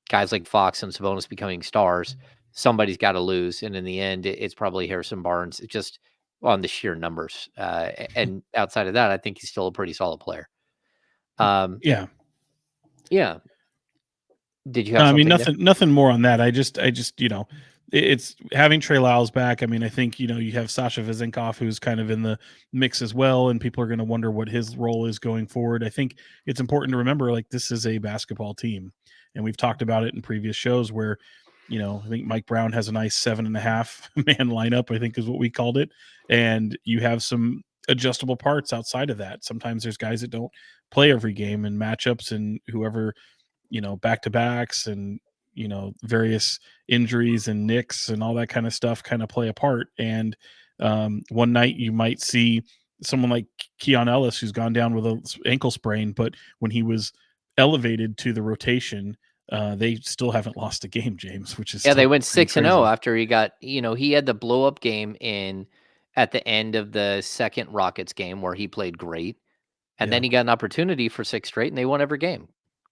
guys like Fox and Sabonis becoming stars, somebody's got to lose. And in the end, it's probably Harrison Barnes, just on the sheer numbers. And outside of that, I think he's still a pretty solid player. Yeah. Yeah. Did you No, have I mean something there? nothing more on that. I just it's having Trey Lyles back. I mean, I think you have Sasha Vezenkov who's kind of in the mix as well, and people are going to wonder what his role is going forward. I think it's important to remember like this is a basketball team, and we've talked about it in previous shows where I think Mike Brown has a nice 7.5 man lineup. I think is what we called it, and you have some adjustable parts outside of that. Sometimes there's guys that don't play every game and matchups and whoever back to backs and various injuries and nicks and all that kind of stuff kind of play a part. And one night you might see someone like Keon Ellis who's gone down with a ankle sprain, but when he was elevated to the rotation, they still haven't lost a game, James, which is Yeah, they still went pretty 6-0 crazy. after he had the blow up game at the end of the second Rockets game where he played great. And Yeah. then he got an opportunity for 6 straight and they won every game.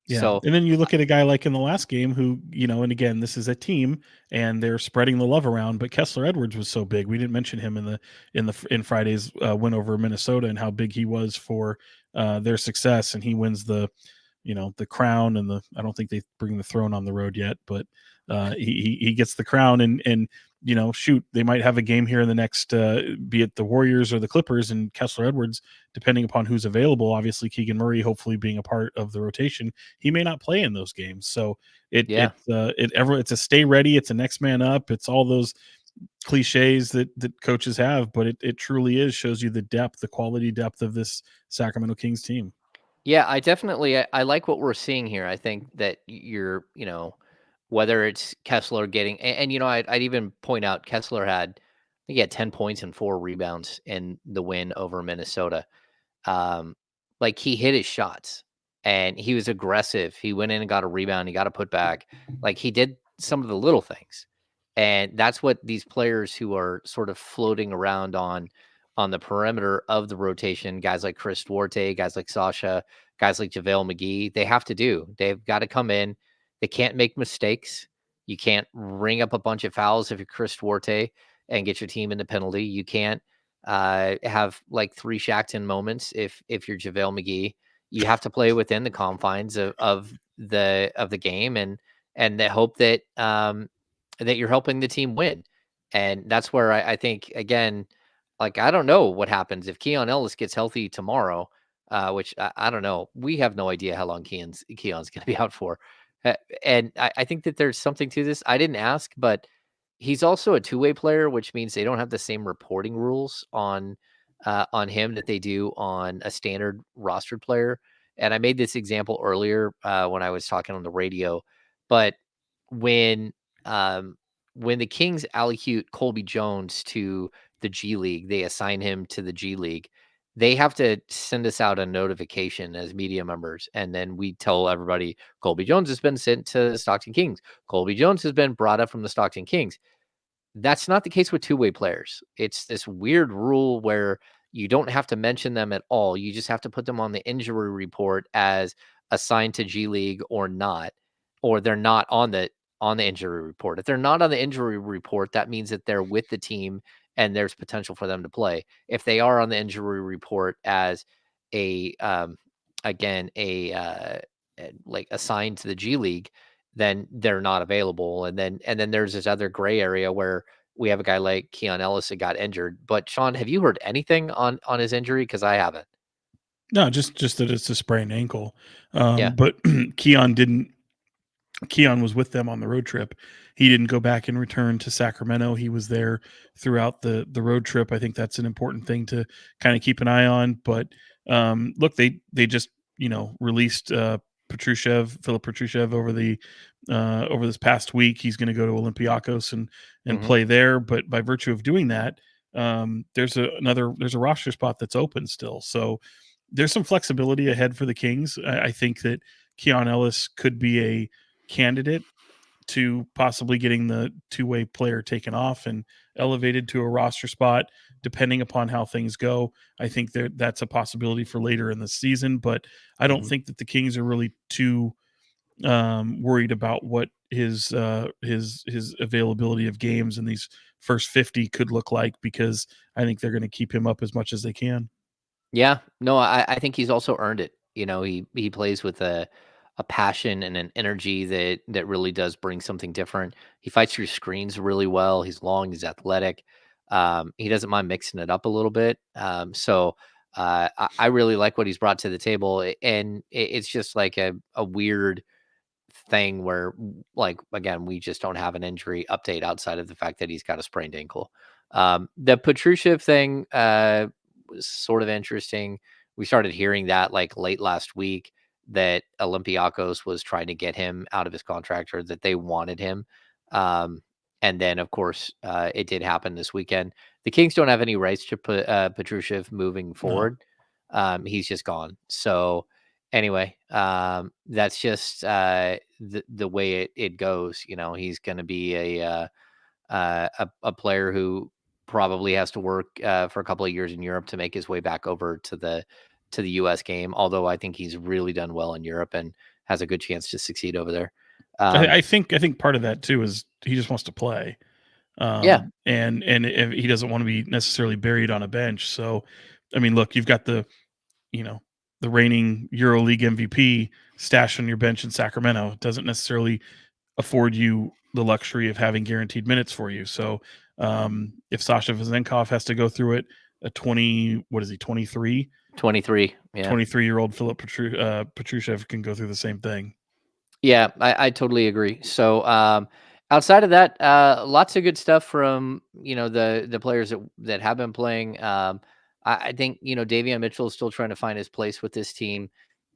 Yeah, So, and then you look at a guy like in the last game who, and again, this is a team and they're spreading the love around, but Kessler Edwards was so big. We didn't mention him in Friday's win over Minnesota and how big he was for their success, and he wins the crown and I don't think they bring the throne on the road yet, but he gets the crown and shoot, they might have a game here in the next, be it the Warriors or the Clippers, and Kessler Edwards, depending upon who's available. Obviously, Keegan Murray, hopefully being a part of the rotation, he may not play in those games. So yeah. it's a stay ready, it's a next man up, it's all those cliches that coaches have, but it truly shows you the quality depth of this Sacramento Kings team. Yeah, I like what we're seeing here. I think that whether it's Kessler getting, and I'd even point out Kessler I think he had 10 points and 4 rebounds in the win over Minnesota. Um, like he hit his shots and he was aggressive. He went in and got a rebound. He got a putback. Like he did some of the little things. And that's what these players who are sort of floating around on the perimeter of the rotation, guys like Chris Duarte, guys like Sasha, guys like JaVale McGee, they have to do. They've got to come in. They can't make mistakes. You can't ring up a bunch of fouls if you're Chris Duarte and get your team in the penalty. You can't have like 3 Shackton moments if you're JaVale McGee. You have to play within the confines of the game, and the hope that that you're helping the team win. And that's where I think again, like I don't know what happens if Keon Ellis gets healthy tomorrow, which I don't know. We have no idea how long Keon's going to be out for. Uh, and I think that there's something to this. I didn't ask, but he's also a two-way player, which means they don't have the same reporting rules on him that they do on a standard rostered player. And I made this example earlier when I was talking on the radio, but when um, when the Kings allocute Colby Jones to the G League, they assign him to the G League. They have to send us out a notification as media members, and then we tell everybody Colby Jones has been sent to the Stockton Kings. Colby Jones has been brought up from the Stockton Kings. That's not the case with two-way players. It's this weird rule where you don't have to mention them at all. You just have to put them on the injury report as assigned to G League or not, or they're not on the injury report. If they're not on the injury report, that means that they're with the team and there's potential for them to play. If they are on the injury report as a again like assigned to the G League, then they're not available. And then there's this other gray area where we have a guy like Keon Ellis that got injured. But Sean, have you heard anything on his injury? Because I haven't. No, just that it's a sprained ankle. Yeah. But Keon didn't. Keon was with them on the road trip. He didn't go back and return to Sacramento. He was there throughout the road trip. I think that's an important thing to kind of keep an eye on. But look, they just released Philip Petrushev over this past week. He's going to go to Olympiacos and Hmm. play there. But by virtue of doing that, there's a roster spot that's open still. So there's some flexibility ahead for the Kings. I think that Keon Ellis could be a candidate to possibly getting the two-way player taken off and elevated to a roster spot, depending upon how things go. I think that's a possibility for later in the season, but I don't Hmm. think that the Kings are really too worried about what his availability of games in these first 50 could look like, because I think they're going to keep him up as much as they can. Yeah. No, I think he's also earned it. He plays with a passion and an energy that really does bring something different. He fights through screens really well. He's long, he's athletic. He doesn't mind mixing it up a little bit. I really like what he's brought to the table. And it's just like a weird thing where, like, again, we just don't have an injury update outside of the fact that he's got a sprained ankle. The Petrushiev thing was sort of interesting. We started hearing that like late last week that Olympiacos was trying to get him out of his contract, or that they wanted him. Um, and then, of course, it did happen this weekend. The Kings don't have any rights to put Petrushiev moving No. forward. He's just gone. So anyway, that's just the way it goes. He's going to be a player who probably has to work for a couple of years in Europe to make his way back over to the U.S. game. Although I think he's really done well in Europe and has a good chance to succeed over there. I think part of that too is he just wants to play. Yeah, And if he doesn't want to be necessarily buried on a bench. So, I mean, look, you've got you know, the reigning EuroLeague MVP stashed on your bench in Sacramento. It doesn't necessarily afford you the luxury of having guaranteed minutes for you. So, if Sasha Vezenkov has to go through it, a 20, what is he, 23? 23. Yeah. 23-year-old Philip Petrushev can go through the same thing. Yeah, I totally agree. So, outside of that, lots of good stuff from the players that have been playing. I think Davion Mitchell is still trying to find his place with this team.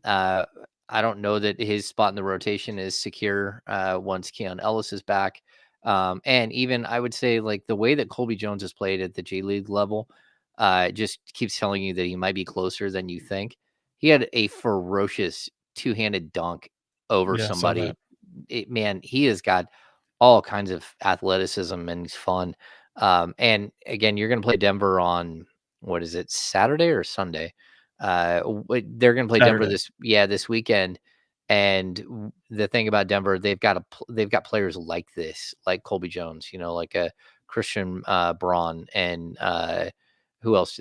Uh, I don't know that his spot in the rotation is secure once Keon Ellis is back. And even I would say like the way that Colby Jones has played at the J League level, just keeps telling you that he might be closer than you think. He had a ferocious two-handed dunk over Yeah, I saw that. somebody. Man, he has got all kinds of athleticism and he's fun. And again, you're going to play Denver on what is it, Saturday or Sunday? They're going to play Denver Saturday. this weekend. And the thing about Denver, they've got players like this, like Colby Jones, like a Christian Braun, and who else?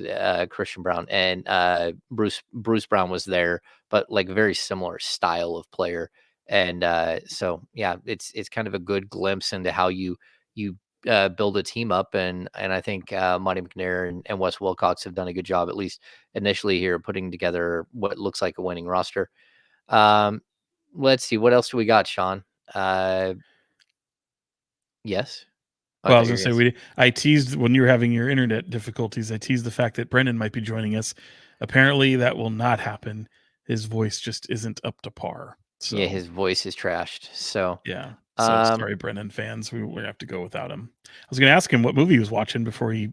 Christian Brown and Bruce Brown was there, but like very similar style of player. And so yeah, it's kind of a good glimpse into how you build a team up, and I think Monty McNair and Wes Wilcox have done a good job, at least initially here, putting together what looks like a winning roster. Um, let's see, what else do we got, Sean? Yes. Oh, I Well, I thought was you gonna were gonna say I teased when you were having your internet difficulties. I teased the fact that Brendan might be joining us. Apparently, that will not happen. His voice just isn't up to par. Yeah, So his voice is trashed. So, yeah. So um, sorry, Brendan fans. We have to go without him. I was gonna ask him what movie he was watching before he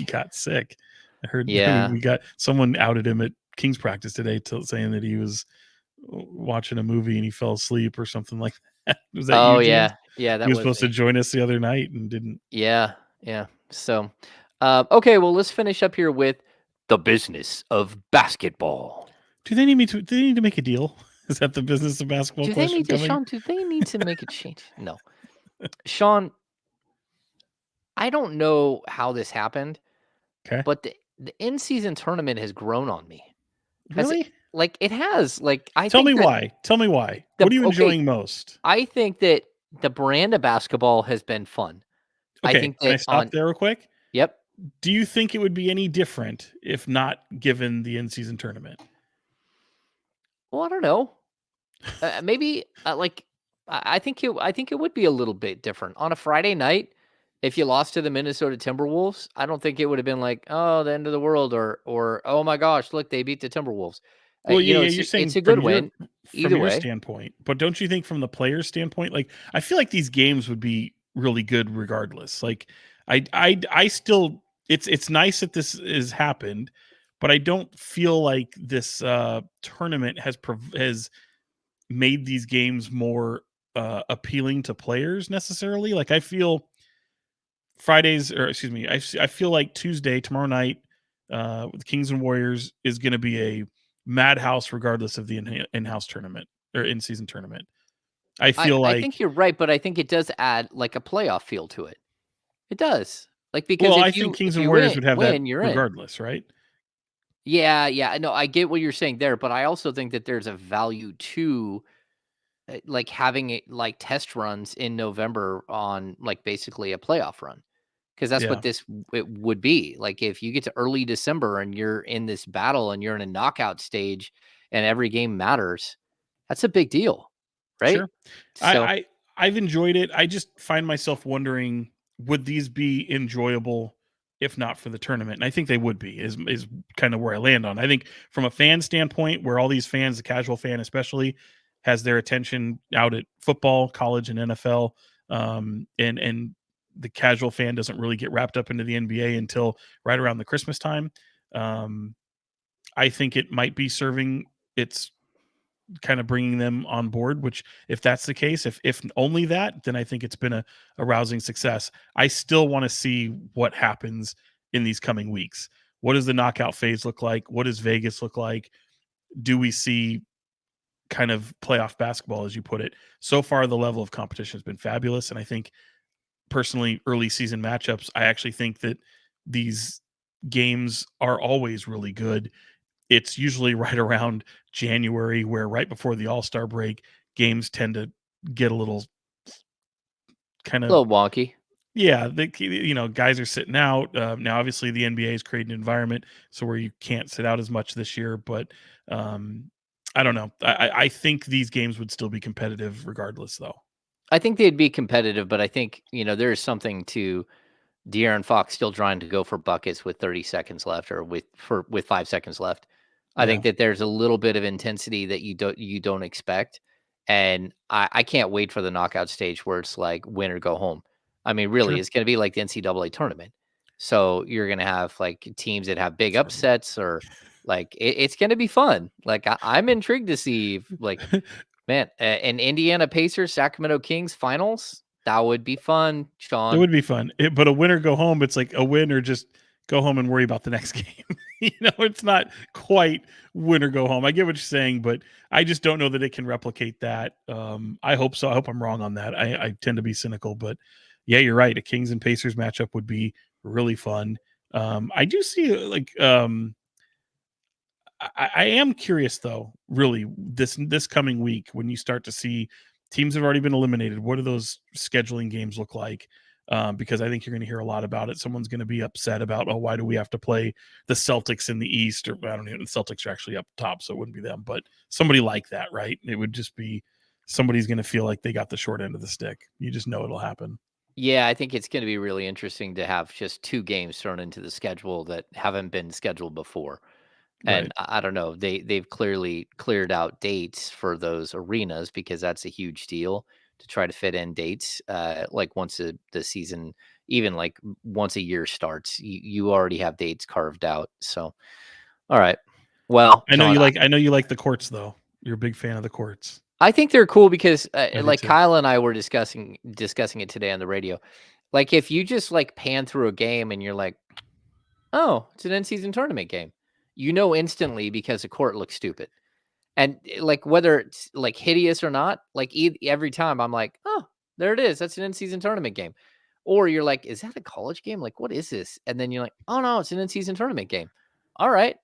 got sick. I heard yeah. we got someone outed him at King's practice today, saying that he was watching a movie and he fell asleep or something like that. Was that Oh, you, James? yeah. Yeah, He that was was supposed to me. join us the other night and didn't. Yeah, yeah. So, okay, well, let's finish up here with the business of basketball. Do they need me to? Do they need to make a deal? Is that the business of basketball Do they question need to, coming? Sean? Do they need to make a change? No, Sean. I don't know how this happened, Okay. but the in season tournament has grown on me. Has it? Really? Like it has. Like I Tell me think that why. Tell me why. the What are you okay. enjoying most? I think that the brand of basketball has been fun. I Okay. think Can I that stop on there real quick? yep. Do you think it would be any different if not given the in-season tournament? Well, I don't know. Maybe like I think it would be a little bit different on a Friday night. If you lost to the Minnesota Timberwolves, I don't think it would have been like, oh, the end of the world, or oh my gosh, look, they beat the Timberwolves. Well, yeah, yeah, you're It's saying a good win from either your way. standpoint, but don't you think from the player's standpoint, like I feel like these games would be really good regardless. Like I still it's nice that this has happened, but I don't feel like this tournament has made these games more appealing to players necessarily. Like I feel Fridays, or excuse me, I feel like Tuesday, tomorrow night, with Kings and Warriors is going to be a madhouse, regardless of the in-house tournament or in-season tournament. I feel I like, think you're right, but I think it does add like a playoff feel to it. It does. Like because well, I think Kings if and you Warriors would have that win, you're in. regardless, right? Yeah, yeah. No, I get what you're saying there, but I also think that there's a value to like having it like test runs in November on like basically a playoff run. Because that's what Yeah, it would be. Like if you get to early December and you're in this battle and you're in a knockout stage and every game matters, that's a big deal, right? sure. I, So I I've enjoyed it. I just find myself wondering, would these be enjoyable if not for the tournament? And I think they would be. Is kind of where I land on. I think from a fan standpoint, where all these fans, the casual fan especially, has their attention out at football, college, and NFL, and the casual fan doesn't really get wrapped up into the NBA until right around the Christmas time. Um, I think it might be serving its kind of bringing them on board, which if that's the case, if only that, then I think it's been a rousing success. I still want to see what happens in these coming weeks. What does the knockout phase look like? What does Vegas look like? Do we see kind of playoff basketball, as you put it? So far, the level of competition has been fabulous. And I think personally, early season matchups, I actually think that these games are always really good. It's usually right around January, where right before the All-Star break, games tend to get a little kind a of, little wonky. yeah, guys are sitting out. Now, obviously, the NBA is creating an environment so where you can't sit out as much this year, but um, I don't know. I think these games would still be competitive regardless, though. I think they'd be competitive, but I think, there is something to De'Aaron Fox still trying to go for buckets with 30 seconds left or with 5 seconds left. I Yeah, think that there's a little bit of intensity that you don't expect, and I can't wait for the knockout stage where it's like win or go home. I mean, really, sure. it's gonna be like the NCAA tournament. So you're gonna have like teams that have big Sorry. upsets or like it's gonna be fun. Like I'm intrigued to see if, like man, an Indiana Pacers Sacramento Kings finals. That would be fun, It Sean. would be fun, but a win or go home. It's like a win or just go home and worry about the next game. It's not quite win or go home. I get what you're saying, but I just don't know that it can replicate that. I hope so. I hope I'm wrong on that. I tend to be cynical, but yeah, you're right. A Kings and Pacers matchup would be really fun. I do see I am curious though, really, this coming week when you start to see teams have already been eliminated. What do those scheduling games look like? Because I think you're going to hear a lot about it. Someone's going to be upset about, oh, why do we have to play the Celtics in the East? Or I don't know, the Celtics are actually up top, so it wouldn't be them, but somebody like that, right? It would just be somebody's going to feel like they got the short end of the stick. You just know it'll happen. Yeah, I think it's going to be really interesting to have just 2 games thrown into the schedule that haven't been scheduled before. And Right. I don't know, they've clearly cleared out dates for those arenas because that's a huge deal to try to fit in dates. Like once the season, even like once a year starts, you already have dates carved out. So, all right. Well, Sean, I know you like the courts though. You're a big fan of the courts. I think they're cool because, I do like too. Kyle and I were discussing it today on the radio. Like if you just like pan through a game and you're like, oh, it's an in-season tournament game, you know instantly because the court looks stupid. And, like, whether it's, like, hideous or not, like, every time I'm like, "Oh, there it is. That's an in-season tournament game." Or you're like, "Is that a college game? Like, what is this?" And then you're like, "Oh, no, it's an in-season tournament game." Alright.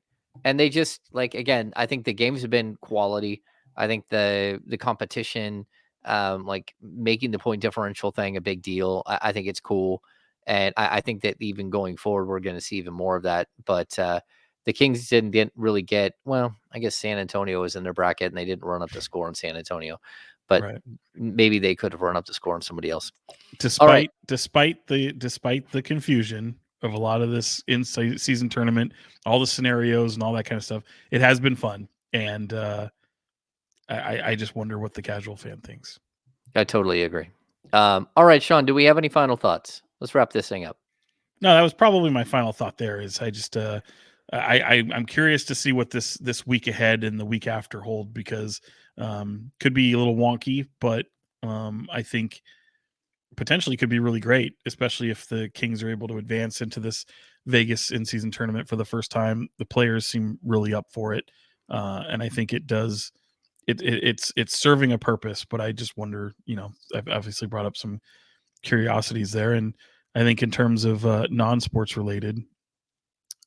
And they just like, again, I think the games have been quality. I think the competition, like, making the point differential thing a big deal. I think it's cool. And I think that even going forward, we're gonna see even more of that. But, the Kings didn't really get well, I guess San Antonio was in their bracket and they didn't run up the score in San Antonio, but Right. maybe they could have run up the score on somebody else. All right. Despite the confusion of a lot of this in season tournament, all the scenarios and all that kind of stuff, it has been fun, and I just wonder what the casual fan thinks. I totally agree. All right, Sean, do we have any final thoughts? Let's wrap this thing up. No, that was probably my final thought. There is, I just I'm curious to see what this week ahead and the week after hold, because could be a little wonky, but I think potentially could be really great, especially if the Kings are able to advance into this Vegas in-season tournament for the first time. The players seem really up for it, and I think it does. It's serving a purpose, but I just wonder. I've obviously brought up some curiosities there, and I think in terms of non-sports related,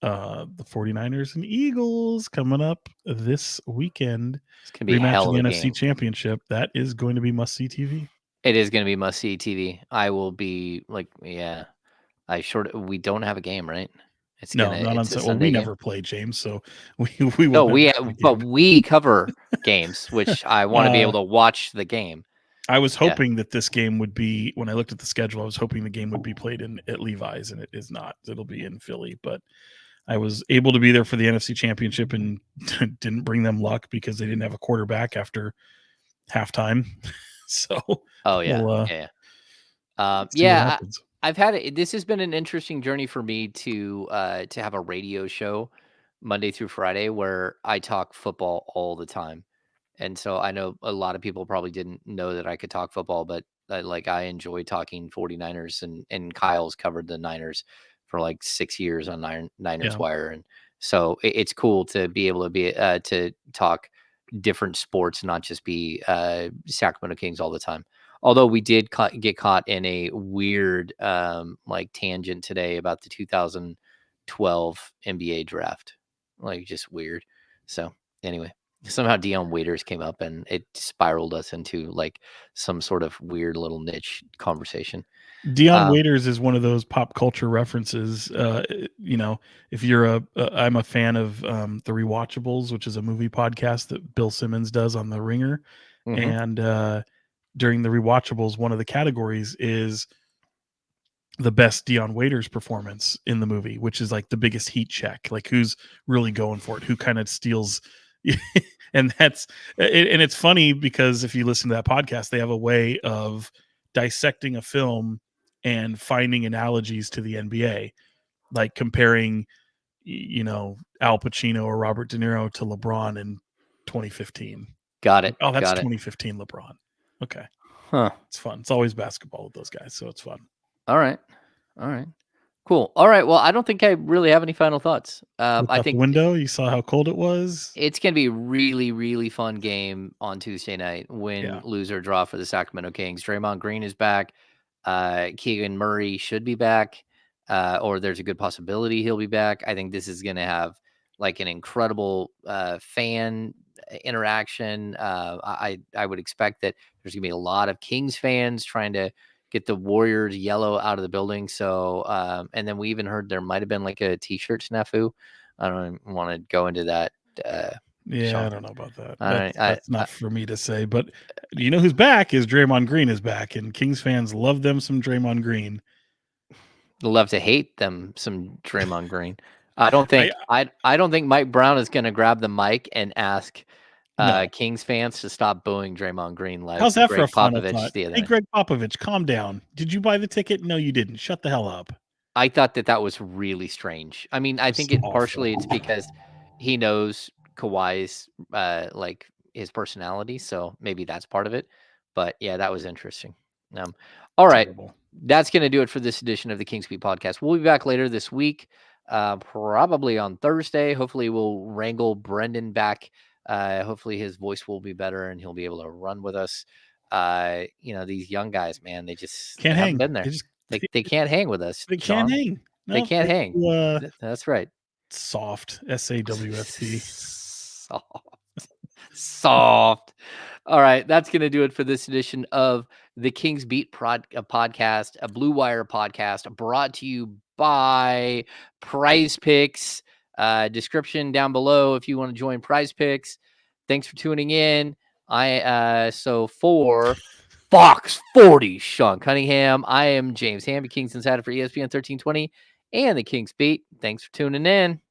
the 49ers and Eagles coming up this weekend, It's gonna be a rematch hell of of the a NFC game. Championship. That is going to be must-see TV. It is gonna be must-see TV. I will be like, yeah, we don't have a game, right? No, not on It's a Sun well, we Sunday game? never play, James, so we will No, never have a but game. we cover games, which I wanna be able Uh, to watch the game. I was Yeah. hoping that this game would be when I looked at the schedule, I was hoping the game would be played in at Levi's, and it is not. It'll be in Philly, but I was able to be there for the NFC Championship and didn't bring them luck because they didn't have a quarterback after halftime. So, Oh, yeah. we'll, Yeah, see what yeah, happens. I've had it this has been an interesting journey for me to have a radio show Monday through Friday where I talk football all the time. And so I know a lot of people probably didn't know that I could talk football, but like I enjoy talking 49ers and Kyle's covered the Niners for like 6 years on Niners Yeah. Wire. And so it's cool to be able to to talk different sports, not just be Sacramento Kings all the time. Although we did get caught in a weird like tangent today about the 2012 NBA draft, like just weird. So anyway, somehow Dion Waiters came up and it spiraled us into like some sort of weird little niche conversation. Dion Um, Waiters is one of those pop culture references. If you're I'm a fan of the Rewatchables, which is a movie podcast that Bill Simmons does on The Ringer, mhm. and during the Rewatchables, one of the categories is the best Dion Waiters performance in the movie, which is like the biggest heat check, like who's really going for it, who kind of steals. And it's funny because if you listen to that podcast, they have a way of dissecting a film and finding analogies to the NBA, like comparing, Al Pacino or Robert De Niro to LeBron in 2015. Got Like, it. oh, that's Got it. 2015 LeBron. Okay, Huh. it's fun. It's always basketball with those guys, so it's fun. All right. All right. Cool. All right. Well, I don't think I really have any final thoughts. Looked I out the think window, you saw how cold it was. it's gonna be a really, really fun game on Tuesday night. Win, Yeah. lose, or draw for the Sacramento Kings. Draymond Green is back. Keegan Murray should be back, or there's a good possibility he'll be back. I think this is gonna have like an incredible fan interaction. I would expect that there's gonna be a lot of Kings fans trying to get the Warriors yellow out of the building. So, and then we even heard there might have been like a T-shirt snafu. I don't want to go into that, uh, Yeah, Sean. I don't know about that. I don't. That's not for me to say, but you know who's back is Draymond Green is back, and Kings fans love them some Draymond Green. Love to hate them some Draymond Green. I don't I think I don't think Mike Brown is going to grab the mic and ask no. Kings fans to stop booing Draymond Green like How's that for a Greg final Popovich thought? the other Hey, night. Greg Popovich, calm down. Did you buy the ticket? No, you didn't. Shut the hell up. I thought that that was really strange. I mean, I It's think it awful. partially it's because he knows Kawhi's like his personality, so maybe that's part of it. But yeah, that was interesting. All right, Terrible. that's going to do it for this edition of the Kings Beat podcast. We'll be back later this week, probably on Thursday. Hopefully, we'll wrangle Brendan back. Hopefully, his voice will be better and he'll be able to run with us. These young guys, man, they Can't haven't hang. been They there. just They can't hang with us, they can't Sean. hang. They No, can't they're hang. too, That's right. soft. SAWFT. Soft. Soft. All right, that's going to do it for this edition of the Kings Beat podcast, a Blue Wire podcast brought to you by Prize Picks. Description down below if you want to join Prize Picks. Thanks for tuning in. So for Fox 40, Sean Cunningham, I am James Hamby, Kings Insider for ESPN 1320 and the Kings Beat. Thanks for tuning in.